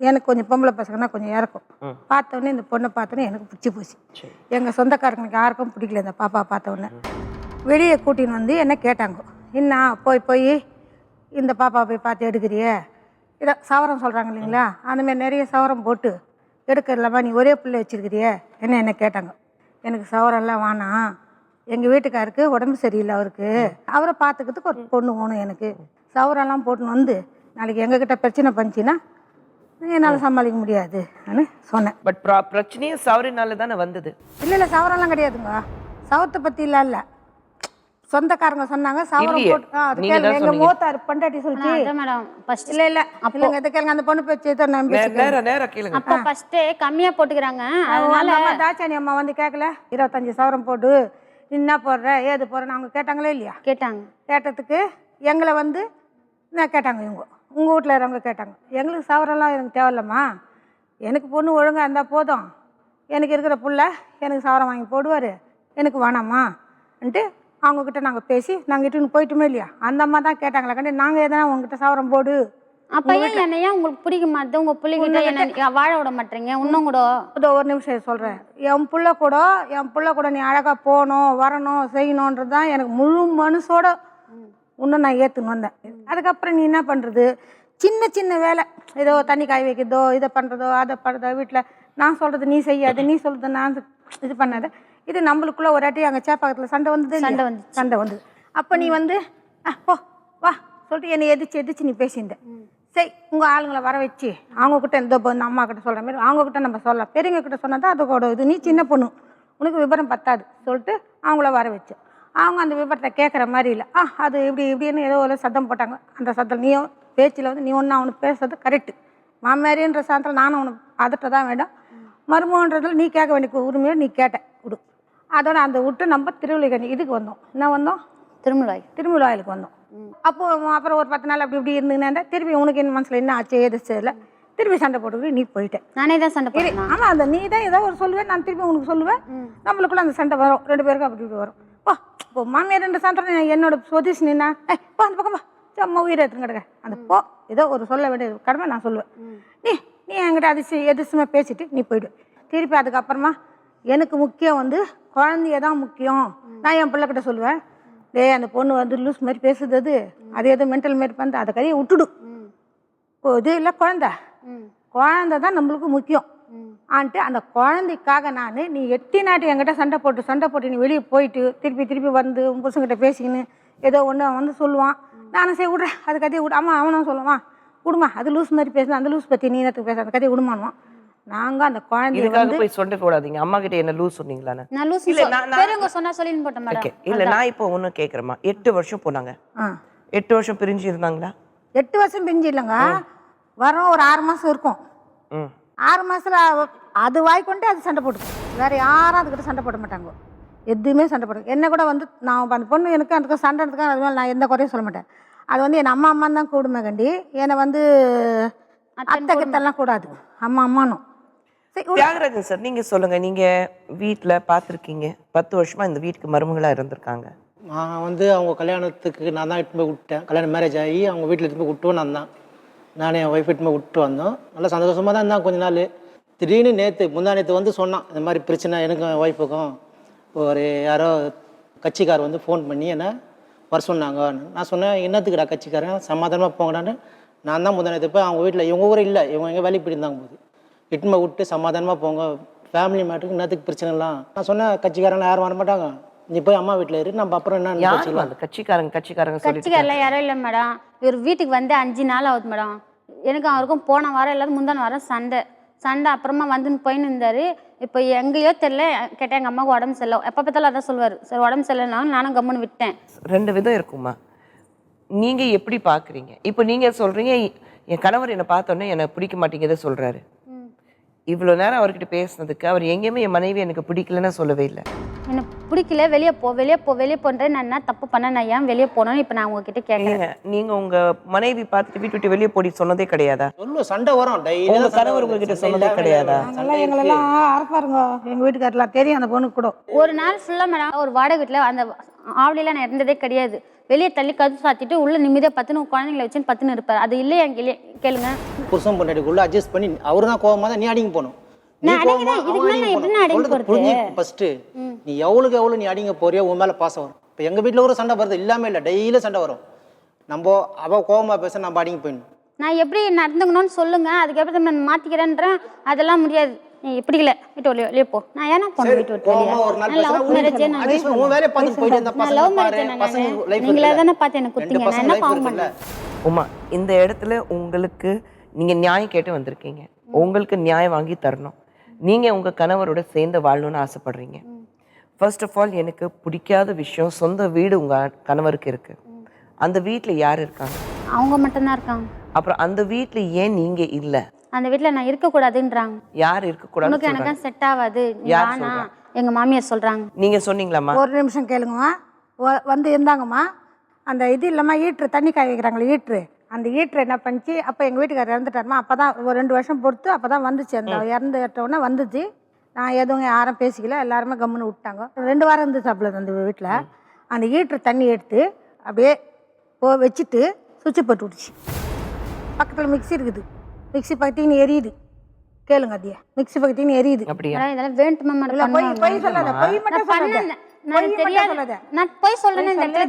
எனக்கு கொஞ்சம் பொம்பளை பசங்கன்னா கொஞ்சம் இறக்கும். பார்த்த உடனே இந்த பொண்ணை பார்த்தோன்னே எனக்கு பிடிச்சி போச்சு. எங்கள் சொந்தக்காரங்களுக்கு யாருக்கும் பிடிக்கல இந்த பாப்பா பார்த்த உடனே. வெளியே கூட்டின்னு வந்து என்ன கேட்டாங்க, என்ன போய் இந்த பாப்பா போய் பார்த்து எடுக்கிறிய, இதை சவரம் சொல்கிறாங்க இல்லைங்களா, அந்தமாரி நிறைய சவரம் போட்டு எடுக்கிறலாமா, நீ ஒரே பிள்ளை வச்சுருக்கிறிய என்ன கேட்டாங்க. எனக்கு சவரம்லாம் வேணாம், எங்கள் வீட்டுக்காருக்கு உடம்பு சரியில்லை, அவரை பார்த்துக்கிறதுக்கு ஒரு பொண்ணு வேணும், எனக்கு சவரெல்லாம் போட்டுன்னு வந்து நாளைக்கு எங்ககிட்ட பிரச்சனை பண்ணிச்சின்னா என்னால் சமாளிக்க முடியாது சொன்னேன். பட் பிரச்சனையும் சவரினால தானே வந்தது. இல்லை சவரெல்லாம் கிடையாதுங்க, சவத்தை பற்றிலாம் இல்லை, சொந்தக்காரங்க சொன்னாங்க சவரம் இல்லையே. போட்டு அது நீங்க கேளுங்க தான் எங்க சொன்னீங்க. மூத்தார் பொண்டாட்டி சொல்லிச்சு அதான் மேடம் ஃபர்ஸ்ட் இல்ல இல்ல இல்லங்க இதை கேளுங்க அந்த பொண்ணு பேச்சு தான் நம்பி நேரம் கேளுங்க. அப்போ ஃபர்ஸ்ட் கம்மியா போட்டுக்கிறாங்க. அதனால அம்மா தாச்சானி அம்மா வந்து கேட்கல 25 சவரம் போட்டு நீ என்ன போடுற ஏது போடுறேன்னு அவங்க கேட்டாங்களே இல்லையா? கேட்டாங்க. கேட்டதுக்கு எங்களை வந்து நான் கேட்டாங்க இவங்க உங்கள் வீட்டில் இருக்கிறவங்க கேட்டாங்க எங்களுக்கு சவரெல்லாம் எனக்கு தேவையில்லம்மா எனக்கு பொண்ணு ஒழுங்காக இருந்தால் போதும் எனக்கு இருக்கிற புள்ள எனக்கு சவரம் வாங்கி போடுவார் எனக்கு வேணாம்மான்ட்டு அவங்கக்கிட்ட நாங்கள் பேசி நாங்கள் இட்டுன்னு போயிட்டுமே இல்லையா அந்த அம்மா தான் கேட்டாங்களே கண்டி நாங்கள் எதனா உங்ககிட்ட சவரம் போடு அப்ப ஏன் என்னையா உங்களுக்கு பிடிக்க மாட்டேது? உங்க பிள்ளைகிட்ட என்ன வாழ விட மாட்டீங்க? இன்னும் கூட இதோ ஒரு நிமிஷம் சொல்கிறேன் என் புள்ள கூட நீ அழகாக போகணும் வரணும் செய்யணுன்றது தான் எனக்கு முழு மனசோட இன்னும் நான் ஏற்றுன்னு வந்தேன். அதுக்கப்புறம் நீ என்ன பண்ணுறது சின்ன சின்ன வேலை ஏதோ தண்ணி காய வைக்கிறதோ இதை பண்ணுறதோ அதை பண்ணுறதோ வீட்டில் நான் சொல்கிறது நீ செய்யாது நீ சொல்கிறது நான் இது பண்ணாத இது நம்மளுக்குள்ளே ஒரு வாட்டி அங்கே சேப்பாக்கத்தில் சண்டை வந்தது சண்டை வந்தது அப்போ நீ வந்து போ வா சொல்லிட்டு என்னை எதிர்த்து நீ பேசியிருந்த சரி உங்கள் ஆளுங்களை வர வச்சு அவங்கக்கிட்ட இந்த அம்மா கிட்ட சொல்கிற மாதிரி அவங்கக்கிட்ட நம்ம சொல்லலாம் பெரியவங்க கிட்ட சொன்னால் தான் அதோட இது நீ சின்ன பொண்ணு உனக்கு விவரம் பத்தாது சொல்லிட்டு அவங்கள வர வச்சு அவங்க அந்த விவரத்தை கேட்குற மாதிரி இல்லை அது இப்படின்னு ஏதோ ஒரு சத்தம் போட்டாங்க அந்த சத்தம் நீயும் பேச்சில் வந்து நீ ஒன்று அவனுக்கு பேசுறது கரெக்டு மாமியாரின்ற சாந்தத்தில் நானும் அவனுக்கு அதட்ட தான் வேண்டாம் மருமகன்றதில் நீ கேட்க வேண்டிய உரிமையோடு நீ கேட்ட விடு அதோட அந்த விட்டு நம்ம திருவிழை இதுக்கு வந்தோம் என்ன வந்தோம் திருமுலாயிலுக்கு வந்தோம் அப்போது அப்புறம் ஒரு 10 நாள் அப்படி இருந்துங்கன்னா திருப்பி உனக்கு என்ன மனசில் என்ன ஆச்சு எது செய்யல திருப்பி சண்டை போட்டுக்கிட்டு நீ போயிட்டேன் நானே தான் சண்டை போட்டேன். ஆமாம் அந்த நீ தான் ஏதோ ஒரு சொல்லுவேன் நான் திருப்பி உனக்கு சொல்லுவேன் நம்மளுக்குள்ள அந்த சண்டை வரும் 2 பேருக்கும் அப்படி வரும் இப்போ மாமியார் 2 சாந்தரம் என்னோட சொதிச்சு நின்னா போ அந்த பக்கம் அம்மா உயிரை எடுத்துன்னு கிடக்க அந்த போ ஏதோ ஒரு சொல்ல வேண்டிய கடமை நான் சொல்லுவேன் நீ என்கிட்ட எதிர்த்துமா பேசிட்டு நீ போயிடு திருப்பி அதுக்கப்புறமா எனக்கு முக்கியம் வந்து குழந்தைய தான் முக்கியம் நான் என் பிள்ளைகிட்ட சொல்லுவேன் அந்த பொண்ணு வந்து லூஸ் மாதிரி பேசுது அது எதுவும் மென்டல் மாரி பண்ணு அதை கதையை விட்டுடு இது இல்லை குழந்தை தான் நம்மளுக்கு முக்கியம் ஆன்ட்டு அந்த குழந்தைக்காக நான் நீ எட்டி நாட்டு என்கிட்ட சண்டை போட்டு நீ வெளியே போயிட்டு திருப்பி வந்து உன் புருஷங்கிட்ட பேசிக்கின்னு ஏதோ ஒன்று வந்து சொல்லுவான் நானும் சரி விட்றேன் அது கதையை விடு ஆமாம் அவனும் சொல்லுவான் விடுமா அது லூஸ் மாதிரி பேசுனா அந்த லூஸ் பற்றி நீ நேரத்துக்கு பேச அந்த கதையை விடுமானுவான் நாங்கள் அந்த குழந்தைய வந்து போய் சொண்டை போடாதீங்க அம்மா கிட்ட என்ன லூஸ் சொன்னீங்களா? நான் லூஸ் பெரியவங்க சொன்னா சொல்லின்னு போட்டேன் மேடம். இல்ல நான் இப்போ ஒண்ணு கேக்குறேம்மா 8 வருஷம் போனாங்க 8 வருஷம் பிரிஞ்சு இருந்தாங்களா? 8 வருஷம் பிரிஞ்சு இல்லைங்க வரோம் ஒரு 6 மாதம் இருக்கும் 6 மாதத்தில் அது வாய்க்கொண்டே அது சண்டை போட்டுக்கும் வேற யாரும் அதுக்கிட்ட சண்டை போட மாட்டாங்க எதுவுமே சண்டை போட என்ன கூட வந்து நான் அந்த பொண்ணு எனக்கு அதுக்கு சண்டைறதுக்காக அது மேலே நான் எந்த குறையும் சொல்ல மாட்டேன் அது வந்து என் அம்மா தான் கூடுமே கண்டி என்னை வந்து அத்தை கிட்டெல்லாம் கூடாது அம்மானும். தியாகராஜன் சார் நீங்க சொல்லுங்க நீங்க வீட்டில் பார்த்துருக்கீங்க 10 வருஷமா இந்த வீட்டுக்கு மருமகளா இருந்திருக்காங்க. நான் வந்து அவங்க கல்யாணத்துக்கு நான் தான் இட்டு போய் விட்டேன் கல்யாணம் மேரேஜ் ஆகி அவங்க வீட்டில் இட்டு போய் விட்டுவோம் நானே என் ஒய்ஃப் இட்டு போய் விட்டு வந்தோம் நல்லா சந்தோஷமாக தான் இருந்தான் கொஞ்ச நாள் திடீர்னு முந்தா நேற்று வந்து சொன்னான் இந்த மாதிரி பிரச்சனை எனக்கும் என் ஒய்ஃபுக்கும் ஒரு யாரோ கட்சிக்கார் வந்து ஃபோன் பண்ணி என்ன வர சொன்னாங்க நான் சொன்னேன் என்னத்துக்குடா கட்சிக்காரன் சமாதானமாக போங்கடான்னு நான் தான் முந்தா நேற்று போய் அவங்க வீட்டில் இவங்க ஊர் இல்லை இவங்க எங்கே வேலைக்கு போயிருந்தாங்க போது இட்டுமை விட்டு சமாதானமாக போங்க ஃபேமிலி மேட்டுக்கு என்னத்துக்கு பிரச்சனைலாம் நான் சொன்னேன் கட்சிக்காரங்களாம் யாரும் வர மாட்டாங்க நீ போய் அம்மா வீட்டில் இரு நம்ம அப்புறம் என்ன கட்சிக்காரெல்லாம் யாரும் இல்லை மேடம் இவர் வீட்டுக்கு வந்து 5 நாள் ஆகுது மேடம் எனக்கு அவருக்கும் போன வாரம் இல்லாத முந்தான வாரம் சண்டை அப்புறமா வந்துன்னு போயின்னு இருந்தாரு இப்போ எங்கேயோ தெரியல கேட்டேன் எங்கள் அம்மாவுக்கு உடம்பு சரியில்லை எப்போ பார்த்தாலும் அதான் சொல்லுவார் சரி உடம்பு சரியில்லைனாலும் நானும் கம்முன்னு விட்டேன். 2 விதம் இருக்குமா நீங்க எப்படி பாக்குறீங்க? இப்போ நீங்க சொல்றீங்க என் கணவர் என்னை பார்த்தோன்னே என்னை பிடிக்க மாட்டேங்கிறத சொல்றாரு. இவ்வளோ நேரம் அவர்கிட்ட பேசுனதுக்கு அவர் எங்கேயுமே என் மனைவி எனக்கு பிடிக்கலன்னு சொல்லவே இல்லை. எனக்கு பிடிக்கல வெளியே போன்றேன் நான் என்ன தப்பு பண்ண நான் ஏன் வெளியே போனோன்னு இப்போ நான் உங்ககிட்ட கேட்குறேன். நீங்க உங்க மனைவி பார்த்துட்டு வீட்டு விட்டு வெளியே போடி சொன்னதே கிடையாதா? சொல்லு சண்டை வரும் உங்க கணவர் உங்ககிட்ட சொன்னதே கிடையாதா? எங்களெல்லாம் அறப்பாருங்க எங்கள் வீட்டுக்காரெல்லாம் தெரியும் அந்த பொண்ணுக்கு கூட ஒரு நாள் ஃபுல்லாக மேடம் ஒரு வாடகை வீட்டில் அந்த ஆவலியில் நான் இருந்ததே கிடையாது வெளியே தள்ளி கது சாத்திட்டு உள்ள நிம்மதியாக பத்துன்னு குழந்தைங்களை வச்சுன்னு பத்துன்னு இருப்பார் அது இல்லையா கேளுங்க புருஷன் பொண்டாட்டிக்குள்ள அட்ஜஸ்ட் பண்ணி அவரு தான் கோவமா தான் நீ அடிங்க போகணும் நீ எவ்வளவு நீ அடிங்க போறியோ உன் மேல பாசம் வரும். இப்போ எங்க வீட்டுல ஒரு சண்டை வருது இல்லாம இல்லை டெய்லி சண்டை வரும் நம்ம அவ கோவமா பேச நம்ம அடிங்க போயிடணும். நான் எப்படி நடந்துக்கணும்னு சொல்லுங்க அதுக்கப்புறம் நான் மாத்திக்கிறேன்றேன் அதெல்லாம் முடியாது நீ எப்படி இல்லை வீட்டு வெளியே போ நான் ஏன்னா போனேன் வீட்டு விட்டு நீங்களே தானே பார்த்து எனக்கு கொடுத்தீங்க நான் என்ன பாவம் பண்ணேன். உமா இந்த இடத்துல உங்களுக்கு நீங்க நியாயம் கேட்டு வந்திருக்கீங்க உங்களுக்கு நியாயம் வாங்கி தரணும். நீங்க உங்க கணவரோட சேர்ந்து வாழணும்னு ஆசைப்படுறீங்க. ஃபர்ஸ்ட் ஆஃப் ஆல் எனக்கு பிடிக்காத விஷயம், சொந்த வீடு உங்கள் கணவருக்கு இருக்கு, அந்த வீட்டில் யார் இருக்காங்க? அவங்க மட்டும்தான் இருக்காங்க. அப்புறம் அந்த வீட்டில் ஏன் நீங்கள் இல்லை? அந்த வீட்டில் நான் இருக்கக்கூடாதுன்றாங்க. யார் இருக்கக்கூடாது? உனக்கு எனக்கும் செட் ஆகாது, யானா எங்கள் மாமியார் சொல்கிறாங்க. நீங்கள் சொன்னீங்களாம்மா? ஒரு நிமிஷம் கேளுங்கம்மா. வந்து இருந்தாங்கம்மா. அந்த இது இல்லாமல் ஈட்ரு தண்ணி காய வைக்கிறாங்களே ஈட்ரு, அந்த ஈட்ரு என்ன பண்ணிச்சு, அப்போ எங்கள் வீட்டுக்காரர் இறந்துட்டாருமா. அப்போ தான் ஒரு 2 வருஷம் பொறுத்து அப்போ தான் வந்துச்சு. அந்த இறந்துட்டோன்னே வந்துச்சு. நான் எதுவும் யாரும் பேசிக்கல, எல்லாருமே கம்முன்னு விட்டாங்க. 2 வாரம் இருந்துச்சு அப்போ அந்த வீட்டில். அந்த ஈட்ரு தண்ணி எடுத்து அப்படியே வச்சுட்டு சுவிட்சை போட்டு விட்டுச்சு. பக்கத்தில் மிக்ஸி இருக்குது, மிக்ஸி பக்கத்தின்னு எரியுது. கேளுங்க அதையே, மிக்ஸி பக்கத்தின்னு எரியுது. அப்படியா? இதெல்லாம் வேண்டுமா இல்லை, பொய் சொல்லாத, பொய் மட்டும் சொல்லாத. நான் போய் சொல்றேன்னு இந்த இடத்துல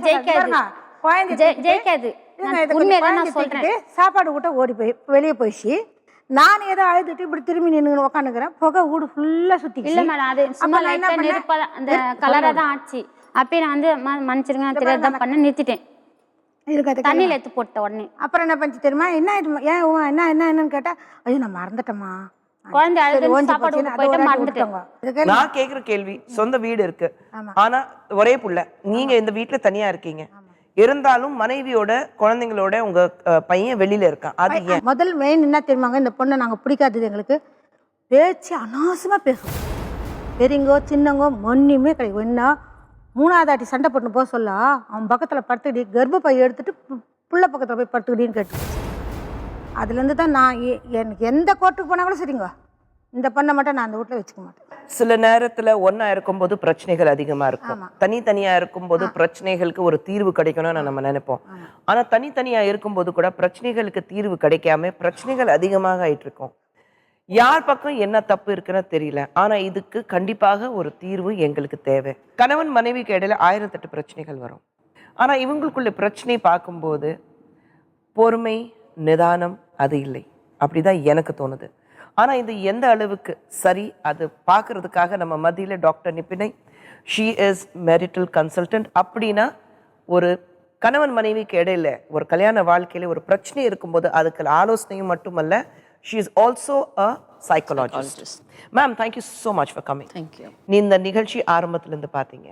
ஜெயிக்காது. உண்மையதான் நான் சொல்றேன். சாப்பாடு கூட ஓடி போய் வெளியே போயிடுச்சு. நான் ஏதோ அழுதுட்டு இப்படி திரும்பி நின்று உட்காந்துக்கிறேன். புகை வீடு ஃபுல்லா சுத்தி. இல்ல மேடம், அது சும்மா லைட்டா நெருப்பா அந்த கலரா தான் ஆச்சு. அப்பயே நான் வந்து மன்னிச்சிருங்க, நான் தெரியாதான் பண்ண நிறுத்திட்டேன். தண்ணியில எடுத்து போட்ட உடனே அப்புறம் என்ன பண்ணி தெரியுமா, என்ன ஏன் என்ன என்னன்னு கேட்டா, ஐயோ நான் மறந்துட்டேமா, குழந்தை அழுது சாப்பாடு போயிட்டு மறந்துட்டேன். நான் கேக்குற கேள்வி, சொந்த வீடு இருக்கு, ஆனா ஒரே புள்ள, நீங்க இந்த வீட்டுல தனியா இருக்கீங்க, இருந்தாலும் மனைவியோட குழந்தைங்களோட உங்க பையன் வெளியில இருக்கான், அது ஏன்? முதல் மெயின் என்ன தெரியுமாங்க, இந்த பொண்ணை நாங்க பிடிக்காதது எங்களுக்கு பேச்சு அனாவசியமா பேசுவோம். பெரியங்கோ சின்னங்கோ ஒன்றுமே கிடையாது. என்ன 3வது ஆட்டி சண்டை போட்டு போக சொல்ல, அவன் பக்கத்தில் படுத்துக்கிடி கர்ப்பப்பை எடுத்துட்டு புள்ள பக்கத்தில் போய் படுத்துக்கிடின்னு கேட்டு. அதுலேருந்து தான் நான் எனக்கு எந்த கோர்ட்டுக்கு போனாலும் சரிங்க, இந்த பொண்ணை மட்டும் நான் அந்த வீட்டில் வச்சுக்க மாட்டேன். சில நேரத்துல ஒன்னா இருக்கும்போது பிரச்சனைகள் அதிகமா இருக்கும், தனித்தனியா இருக்கும்போது பிரச்சனைகளுக்கு ஒரு தீர்வு கிடைக்கணும்னு நம்ம நினைப்போம். ஆனா தனித்தனியா இருக்கும்போது கூட பிரச்சனைகளுக்கு தீர்வு கிடைக்காம பிரச்சனைகள் அதிகமாக ஆயிட்டு இருக்கும். யார் பக்கம் என்ன தப்பு இருக்குன்னு தெரியல, ஆனா இதுக்கு கண்டிப்பாக ஒரு தீர்வு எங்களுக்கு தேவை. கணவன் மனைவிக்கு இடையில 1008 பிரச்சனைகள் வரும், ஆனா இவங்களுக்குள்ள பிரச்சனை பார்க்கும்போது பொறுமை நிதானம் அது இல்லை, அப்படிதான் எனக்கு தோணுது. ஆனா இது எந்த அளவுக்கு சரி அது பார்க்கறதுக்காக நம்ம மத்தியில டாக்டர் நிபினை, ஷீ இஸ் மேரிட்டல் கன்சல்டன்ட். அப்படின்னா ஒரு கணவன் மனைவிக்கு இடையில ஒரு கல்யாண வாழ்க்கையில ஒரு பிரச்சனை இருக்கும்போது அதுக்கு ஆலோசனையும் மட்டுமல்ல, she is also a psychologist. Ma'am, thank you so much for coming. Thank you. நீ இந்த நிகழ்ச்சி ஆரம்பத்துல இருந்து பாத்தீங்க,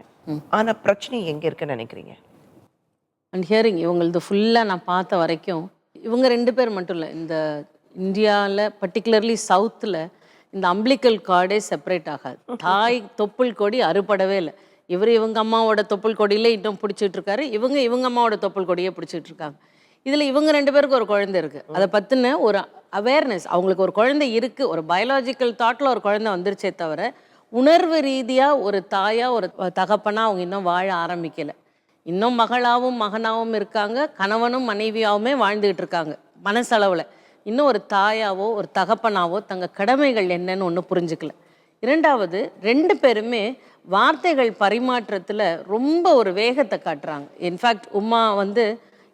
ஆனா பிரச்சனை எங்க இருக்குன்னு நினைக்கிறீங்க? அண்ட் ஹியரிங் இவங்களது ஃபுல்லாக நான் பார்த்த வரைக்கும் இவங்க 2 பேர் மட்டும் இல்லை, இந்த இந்தியாவில் பர்டிகுலர்லி சவுத்தில் இந்த அம்பிளிக்கல் கார்டே செப்பரேட் ஆகாது. தாய் தொப்புள் கொடி அறுபடவே இல்லை. இவங்க அம்மாவோட தொப்புள் கொடியில இன்னும் பிடிச்சிட்டு இருக்காரு, இவங்க அம்மாவோட தொப்புள் கொடியே பிடிச்சிட்டு இருக்காங்க. இதில் இவங்க 2 பேருக்கு ஒரு குழந்தை இருக்குது, அதை பற்றின ஒரு அவேர்னஸ், அவங்களுக்கு ஒரு குழந்தை இருக்குது, ஒரு பயாலஜிக்கல் தாட்டில் ஒரு குழந்தை வந்துருச்சே தவிர உணர்வு ரீதியாக ஒரு தாயாக ஒரு தகப்பனாக அவங்க இன்னும் வாழ ஆரம்பிக்கலை. இன்னும் மகளாகவும் மகனாகவும் இருக்காங்க, கணவனும் மனைவியாகவுமே வாழ்ந்துக்கிட்டு இருக்காங்க மனசளவில். இன்னும் ஒரு தாயாவோ ஒரு தகப்பனாவோ தங்கள் கடமைகள் என்னன்னு ஒன்று புரிஞ்சுக்கல. 2வது 2 பேருமே வார்த்தைகள் பரிமாற்றத்தில் ரொம்ப ஒரு வேகத்தை காட்டுறாங்க. இன்ஃபேக்ட் உமா வந்து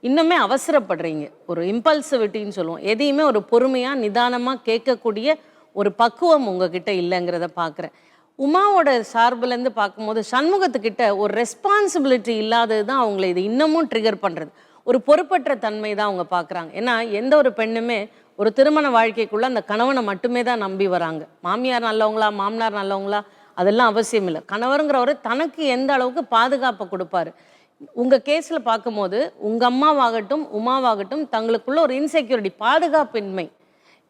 இன்னுமே அவசரப்படுறீங்க, ஒரு இம்பல்சிவிட்டின்னு சொல்லுவோம், எதையுமே ஒரு பொறுமையாக நிதானமாக கேட்கக்கூடிய ஒரு பக்குவம் உங்ககிட்ட இல்லைங்கிறத பார்க்குறேன். உமாவோட சார்புலேருந்து பார்க்கும்போது சண்முகத்துக்கிட்ட ஒரு ரெஸ்பான்சிபிலிட்டி இல்லாதது தான் அவங்கள இது இன்னமும் ட்ரிகர் பண்ணுறது. ஒரு பொறுப்பற்ற தன்மை தான் அவங்க பார்க்குறாங்க. ஏன்னா எந்த ஒரு பெண்ணுமே ஒரு திருமண வாழ்க்கைக்குள்ளே அந்த கணவனை மட்டுமே தான் நம்பி வராங்க. மாமியார் நல்லவங்களா மாமனார் நல்லவங்களா அதெல்லாம் அவசியம் இல்லை. கணவருங்கிறவர் தனக்கு எந்த அளவுக்கு பாதுகாப்பை கொடுப்பாரு. உங்கள் கேஸில் பார்க்கும்போது உங்கள் அம்மாவாகட்டும் உமாவாகட்டும் தங்களுக்குள்ள ஒரு இன்செக்யூரிட்டி, பாதுகாப்பின்மை,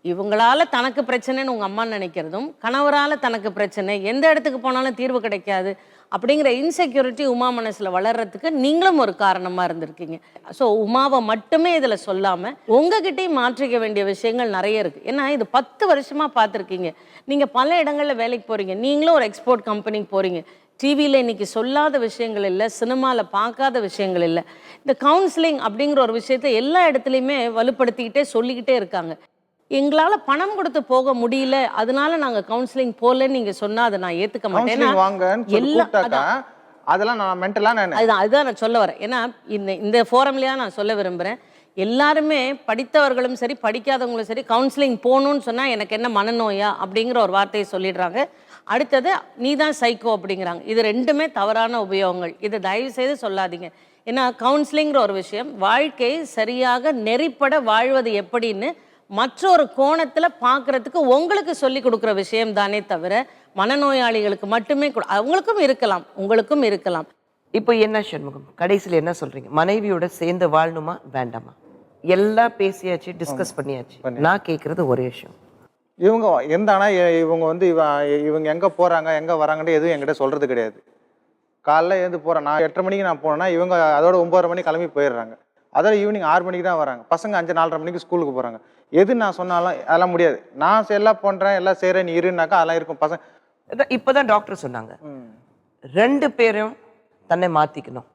இவங்களால தனக்கு பிரச்சனைன்னு உங்கள் அம்மா நினைக்கிறதும் கணவரால் தனக்கு பிரச்சனை, எந்த இடத்துக்கு போனாலும் தீர்வு கிடைக்காது அப்படிங்கிற இன்செக்யூரிட்டி உமா மனசில் வளர்கிறதுக்கு நீங்களும் ஒரு காரணமாக இருந்திருக்கீங்க. ஸோ உமாவை மட்டுமே இதில் சொல்லாமல் உங்ககிட்டையும் மாற்றிக்க வேண்டிய விஷயங்கள் நிறைய இருக்குது. ஏன்னா இது 10 வருஷமாக பார்த்துருக்கீங்க, நீங்கள் பல இடங்களில் வேலைக்கு போகிறீங்க, நீங்களும் ஒரு எக்ஸ்போர்ட் கம்பெனிக்கு போகிறீங்க. டிவியில் இன்றைக்கி சொல்லாத விஷயங்கள் இல்லை, சினிமாவில் பார்க்காத விஷயங்கள் இல்லை. இந்த கவுன்சிலிங் அப்படிங்கிற ஒரு விஷயத்தை எல்லா இடத்துலையுமே வலுப்படுத்திக்கிட்டே சொல்லிக்கிட்டே இருக்காங்க. எங்களால் பணம் கொடுத்து போக முடியல, அதனால நாங்கள் கவுன்சிலிங் போகலன்னு நீங்கள் சொன்னால் அதை நான் ஏற்றுக்க மாட்டேன். அதுதான் நான் சொல்ல வரேன். ஏன்னா இந்த ஃபோரம்லேயே நான் சொல்ல விரும்புகிறேன், எல்லாருமே படித்தவர்களும் சரி படிக்காதவங்களும் சரி கவுன்சிலிங் போகணுன்னு சொன்னால் எனக்கு என்ன மனநோயா அப்படிங்கிற ஒரு வார்த்தையை சொல்லிடுறாங்க. அடுத்தது நீ தான் சைக்கோ அப்படிங்கிறாங்க. இது 2மே தவறான உபயோகங்கள். இதை தயவு செய்து சொல்லாதீங்க. ஏன்னா கவுன்சிலிங்கிற ஒரு விஷயம் வாழ்க்கையை சரியாக நெறிப்பட வாழ்வது எப்படின்னு மற்றொரு கோணத்துல பார்க்கறதுக்கு உங்களுக்கு சொல்லி கொடுக்குற விஷயம் தானே தவிர மனநோயாளிகளுக்கு மட்டுமே அவங்களுக்கும் இருக்கலாம், உங்களுக்கும் இருக்கலாம். இப்போ என்ன சண்முகம், கடைசியில் என்ன சொல்றீங்க? மனைவியோட சேர்ந்து வாழணுமா வேண்டாமா? எல்லாம் பேசியாச்சு, டிஸ்கஸ் பண்ணியாச்சு. நான் கேட்கறது ஒரே விஷயம், இவங்க இவங்க வந்து இவங்க எங்க போறாங்க எங்க வராங்கன்னு எதுவும் என்கிட்ட சொல்றது கிடையாது. காலைல எழுந்து போறேன், நான் 8:30 மணிக்கு நான் போனேன்னா இவங்க அதோட 9:30 மணிக்கு கிளம்பி போயிடுறாங்க. அதோட ஈவினிங் 6 மணிக்கு தான் வராங்க. பசங்க 5-4:30 மணிக்கு ஸ்கூலுக்கு போறாங்க. எது நான் சொன்னாலும் அதெல்லாம் முடியாது, நான் எல்லாம் பண்றேன் எல்லாம் செய்யறேன் நீ இருன்னாக்கா அதெல்லாம் இருக்கும். பசங்க இப்பதான் டாக்டர் சொன்னாங்க 2 பேரும் தன்னை மாத்திக்கணும்.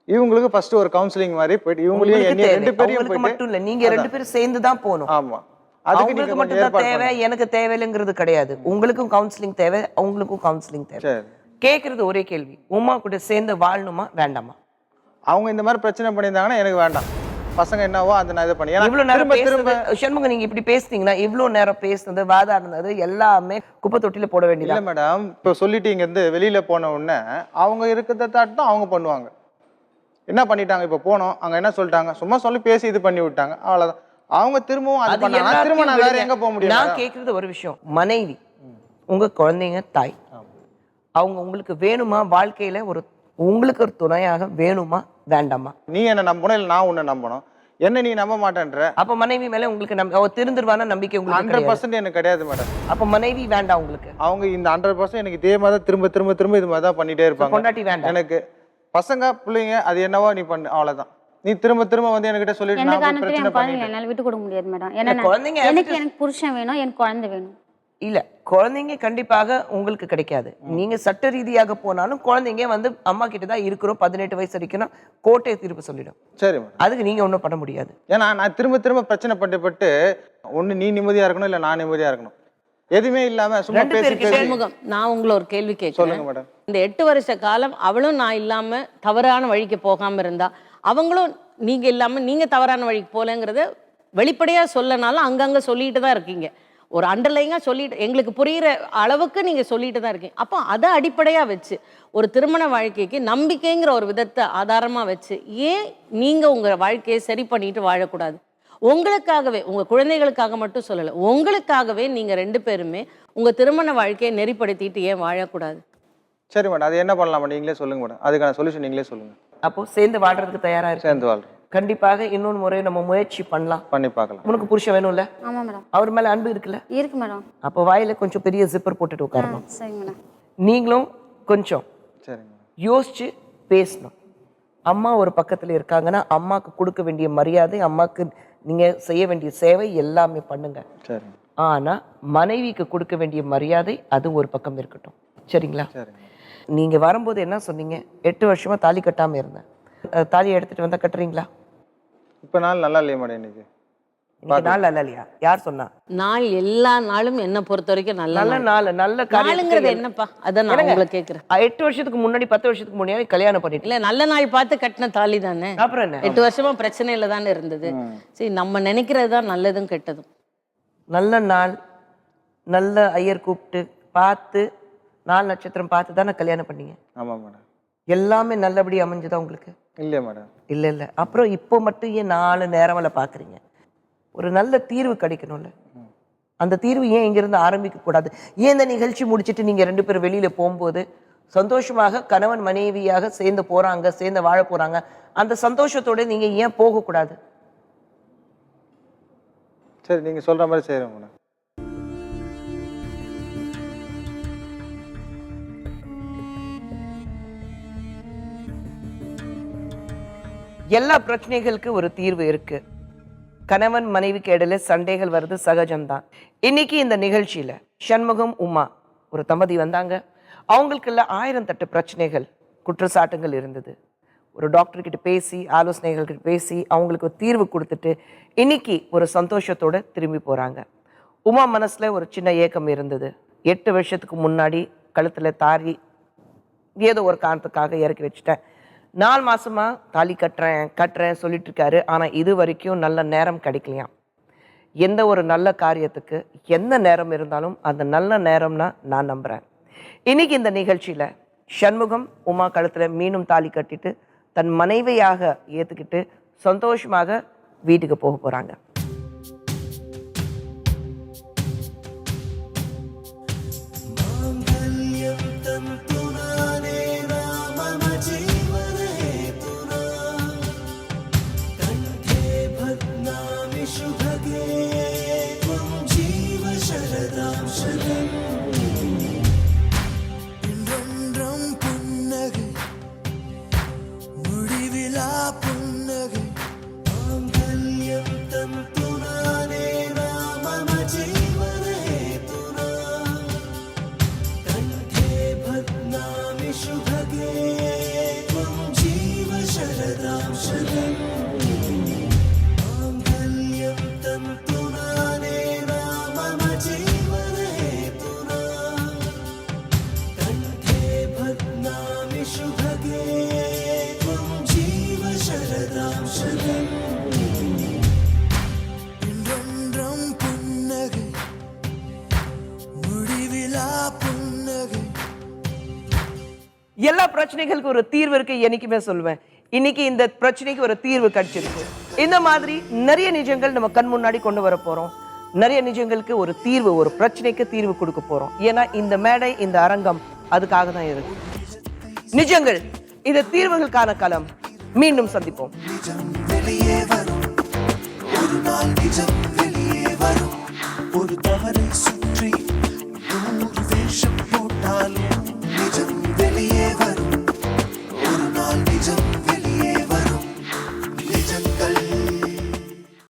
இவங்களுக்கு ஃபர்ஸ்ட் ஒரு கவுன்சிலிங் மாதிரி போயிட்டு இவங்களையும் 2 பேரையும் உங்களுக்கு மட்டும் இல்ல, நீங்க 2 பேரும் சேர்ந்து தான் போகணும். ஆமா, அவங்களுக்கு மட்டும் தான் தேவை, எனக்கு தேவையில்லைங்கிறது கிடையாது. உங்களுக்கும் கவுன்சிலிங் தேவை, அவங்களுக்கும் கவுன்சிலிங் தேவை. கேட்கறது ஒரே கேள்வி, உமா கூட சேர்ந்து வாழணுமா வேண்டாமா? அவங்க இந்த மாதிரி பிரச்சனை பண்ணியிருந்தாங்கன்னா எனக்கு வேண்டாம். பசங்க என்னவோ அந்த நான் இதை பண்ணி இவ்வளவு நேரம் சண்முகம் நீங்க இப்படி பேசுனீங்கன்னா இவ்வளவு நேரம் பேசுனது வாதாடுனது எல்லாமே குப்பை தொட்டில போட வேண்டியது. இல்ல மேடம், இப்போ சொல்லிட்டு இங்க இருந்து வெளியில போன உடனே அவங்க இருக்கிறத தான் அவங்க பண்ணுவாங்க. என்ன பண்ணிட்டாங்க, இப்போ போனோம் அங்க என்ன சொல்லிட்டாங்க, சும்மா சொல்லி பேசி இது பண்ணி விட்டாங்க, அவ்வளவுதான். அவங்க திரும்பவும் அது பண்ணாங்க, திரும்ப நான் வேற எங்க போக முடியும்? நான் கேக்குறது ஒரு விஷயம், மனைவி உங்க குழந்தைங்க தாய், அவங்க உங்களுக்கு வேணுமா? வாழ்க்கையில உங்களுக்கு ஒரு துணையாக வேணுமா வேண்டாமா? நீ என்ன நம்பணும் இல்ல நான் உன்னை நம்பணும், என்ன நீ நம்ப மாட்டேன்ற. அப்ப மனைவி மேல உங்களுக்கு திருந்துருவான நம்பிக்கை உங்களுக்கு 100% எனக்கு கிடையாது மேடம். அப்ப மனைவி வேண்டாம் உங்களுக்கு? அவங்க இந்த 100% எனக்கு இதே மாதிரி திரும்ப திரும்ப திரும்ப இது மாதிரி தான் பண்ணிட்டே இருப்பாங்க. பொண்டாட்டி வேண்டாம் எனக்கு, பசங்க பிள்ளைங்க அது என்னவோ நீ பண்ணு, அவ்வளவுதான். நீ திரும்ப திரும்ப வந்து என்கிட்ட சொல்லிட்டு எந்த நான் காரணத்தையும் பிரச்சனை என் குழந்தைங்க பண்ணிட்டேன். என்னால விட்டு கொடுக்க முடியாது மேடம். ஏன்னா குழந்தைங்க எனக்கு புருஷன் வேணும், எனக்கு குழந்தை வேணும். இல்ல, குழந்தைங்க கண்டிப்பாக உங்களுக்கு கிடைக்காது. நீங்க சட்ட ரீதியாக போனாலும் குழந்தைங்க வந்து அம்மா கிட்ட தான் இருக்கிறோம் 18 வயசு வரைக்கும் கோர்ட்டை தீர்ப்பு சொல்லிடும். சரி மேடம், அதுக்கு நீங்க ஒன்றும் பண்ண முடியாது. ஏன்னா நான் திரும்ப திரும்ப பிரச்சனை பட்டு ஒண்ணு நீ நிம்மதியா இருக்கணும் இல்ல நான் நிம்மதியா இருக்கணும். எதுவுமே இல்லாம சும்மா பேசி பேசி. சண்முகம், நான் உங்களை ஒரு கேள்வி கேட்கிறேன். சொல்லுங்க மேடம். இந்த 8 வருஷ காலம் அவளும் நான் இல்லாம தவறான வழிக்கு போகாம இருந்தா, அவங்களும் நீங்க இல்லாம நீங்க தவறான வழிக்கு போலங்கிறத வெளிப்படையா சொல்லனாலும் அங்கங்க சொல்லிட்டு தான் இருக்கீங்க. ஒரு அண்டர்லைங்கா சொல்லிட்டு எங்களுக்கு புரியுற அளவுக்கு நீங்க சொல்லிட்டு தான் இருக்கீங்க. அப்போ அதை அடிப்படையா வச்சு ஒரு திருமண வாழ்க்கைக்கு நம்பிக்கைங்கிற ஒரு விதத்தை ஆதாரமா வச்சு ஏன் நீங்க உங்க வாழ்க்கையை சரி பண்ணிட்டு வாழக்கூடாது? உங்களுக்காகவே, உங்க குழந்தைகளுக்காக மட்டும் சொல்லலை, உங்களுக்காகவே நீங்க 2 பேருமே உங்க திருமண வாழ்க்கையை நெறிப்படுத்திட்டு ஏன் வாழக்கூடாது? சரி மேடம், அது என்ன பண்ணலாம் நீங்களே சொல்லுங்க மேடம், அதுக்கான சொல்யூஷன் நீங்களே சொல்லுங்க. அப்போ சேர்ந்து வாழ்றதுக்கு தயாரா இருக்கு? சேர்ந்து வாழ்றோம். கண்டிப்பாக இன்னொரு முறை நம்ம முயற்சி பண்ணலாம், பண்ணி பார்க்கலாம். உனக்கு புருஷன் வேணும்ல? ஆமா மேடம். அவர் மேல அன்பு இருக்குல்ல? இருக்கு மேடம். அப்போ வாயில கொஞ்சம் பெரிய ஜிப்பர் போட்டுட்டு உட்காரணும். சரி மேடம். நீங்களும் கொஞ்சம் சரிங்க, யோசிச்சு பேசணும். அம்மா ஒரு பக்கத்துல இருக்காங்கன்னா அம்மாக்கு கொடுக்க வேண்டிய மரியாதை, அம்மாக்கு நீங்க செய்ய வேண்டிய சேவை எல்லாமே பண்ணுங்க. சரிங்க. ஆனா மனைவிக்கு கொடுக்க வேண்டிய மரியாதை அது ஒரு பக்கம் இருக்கட்டும். சரிங்களா? சரிங்க. நீங்க வரும்போது என்ன சொன்னீங்க? 8 வருஷமா தாலி கட்டாம இருந்தேன், தாலி எடுத்துட்டு வந்தா கட்டுறீங்களா? இப்ப நாள் நல்லா இல்லையா மேடம்? இன்னைக்கு நாள் நல்ல இல்லையா? யார் சொன்னா? நாள் எல்லா நாளும் என்ன பொறுத்த வரைக்கும் நல்ல நல்ல நாள், நல்ல நாளுங்கிறது என்னப்பா? அதான் நான் உங்களை கேட்கிறேன். 8 வருஷத்துக்கு முன்னாடி 10 வருஷத்துக்கு முன்னாடி கல்யாணம் பண்ணிட்டு இல்ல, நல்ல நாள் பார்த்து கட்டின தாலி தானே. அப்புறம் என்ன? 8 வருஷமா பிரச்சனையில தானே இருந்தது. சரி, நம்ம நினைக்கிறது தான் நல்லதும் கெட்டதும். நல்ல நாள், நல்ல ஐயர் கூப்பிட்டு பார்த்து 4 நட்சத்திரம் பார்த்து தானே கல்யாணம் பண்ணீங்க. ஆமா மேடம். எல்லாமே நல்லபடி அமைஞ்சுதா உங்களுக்கு? இல்லையா மேடம்? இல்ல இல்ல. அப்புறம் இப்போ மட்டும் ஏன் 4 நேரமல பாக்குறீங்க? ஒரு நல்ல தீர்வு கிடைக்கணும்ல. அந்த தீர்வு ஏன் இங்கிருந்து ஆரம்பிக்க கூடாது? ஏன் இந்த நிகழ்ச்சி முடிச்சுட்டு நீங்க 2 பேரும் வெளியில போகும்போது சந்தோஷமாக கணவன் மனைவியாக சேர்ந்து போறாங்க, சேர்ந்து வாழ போறாங்க, அந்த சந்தோஷத்தோட நீங்க ஏன் போகக்கூடாது? சரி, நீங்க சொல்ற மாதிரி செய்யறேன் மேடம். எல்லா பிரச்சனைகளுக்கு ஒரு தீர்வு இருக்கு. கணவன் மனைவிக்கு இடையில சண்டைகள் வருது, சகஜம்தான். இன்னைக்கு இந்த நிகழ்ச்சியில சண்முகம் உமா ஒரு தம்பதி வந்தாங்க. அவங்களுக்குள்ள 1008 பிரச்சனைகள், குற்றச்சாட்டுகள் இருந்தது. ஒரு டாக்டர் கிட்ட பேசி, ஆலோசனைகள் கிட்ட பேசி அவங்களுக்கு தீர்வு கொடுத்துட்டு இன்னைக்கு ஒரு சந்தோஷத்தோட திரும்பி போறாங்க. உமா மனசுல ஒரு சின்ன ஏக்கம் இருந்தது. 8 வருஷத்துக்கு முன்னாடி கழுத்துல தாலி ஏதோ ஒரு காரணத்துக்காக இறக்கி வச்சுட்டேன், 4 மாசமா தாலி கட்டுறேன் சொல்லிட்டு இருக்காரு. ஆனா இது வரைக்கும் நல்ல நேரம் கிடைக்கலையாம். எந்த ஒரு நல்ல காரியத்துக்கு எந்த நேரம் இருந்தாலும் அந்த நல்ல நேரம்னா நான் நம்புறேன். இன்னைக்கு இந்த நிகழ்ச்சியில சண்முகம் உமா கழுத்துல மீண்டும் தாலி கட்டிட்டு தன் மனைவியாக ஏத்துக்கிட்டு சந்தோஷமாக வீட்டுக்கு போக போறாங்க. எல்லா பிரச்சனைகளுக்கும் ஒரு தீர்வு இருக்கு என்னைக்குமே சொல்லுவேன். இன்னைக்கு இந்த பிரச்சனைக்கு ஒரு தீர்வு கிடைச்சிருக்கு. இந்த மாதிரி நிறைய நிஜங்கள் நம்ம கண் முன்னாடி கொண்டு வர போறோம். நிறைய நிஜங்களுக்கு ஒரு தீர்வு, ஒரு பிரச்சனைக்கு தீர்வு கொடுக்க போறோம். ஏன்னா இந்த மேடை, இந்த அரங்கம் அதுக்காக தான் இருக்கு. நிஜங்கள், இந்த தீர்வுகளுக்கான களம். மீண்டும் சந்திப்போம். நிஜம் வெளியே வரும், ஒரு நாள் நிஜம் வெளியே வரும். ஒரு தவறை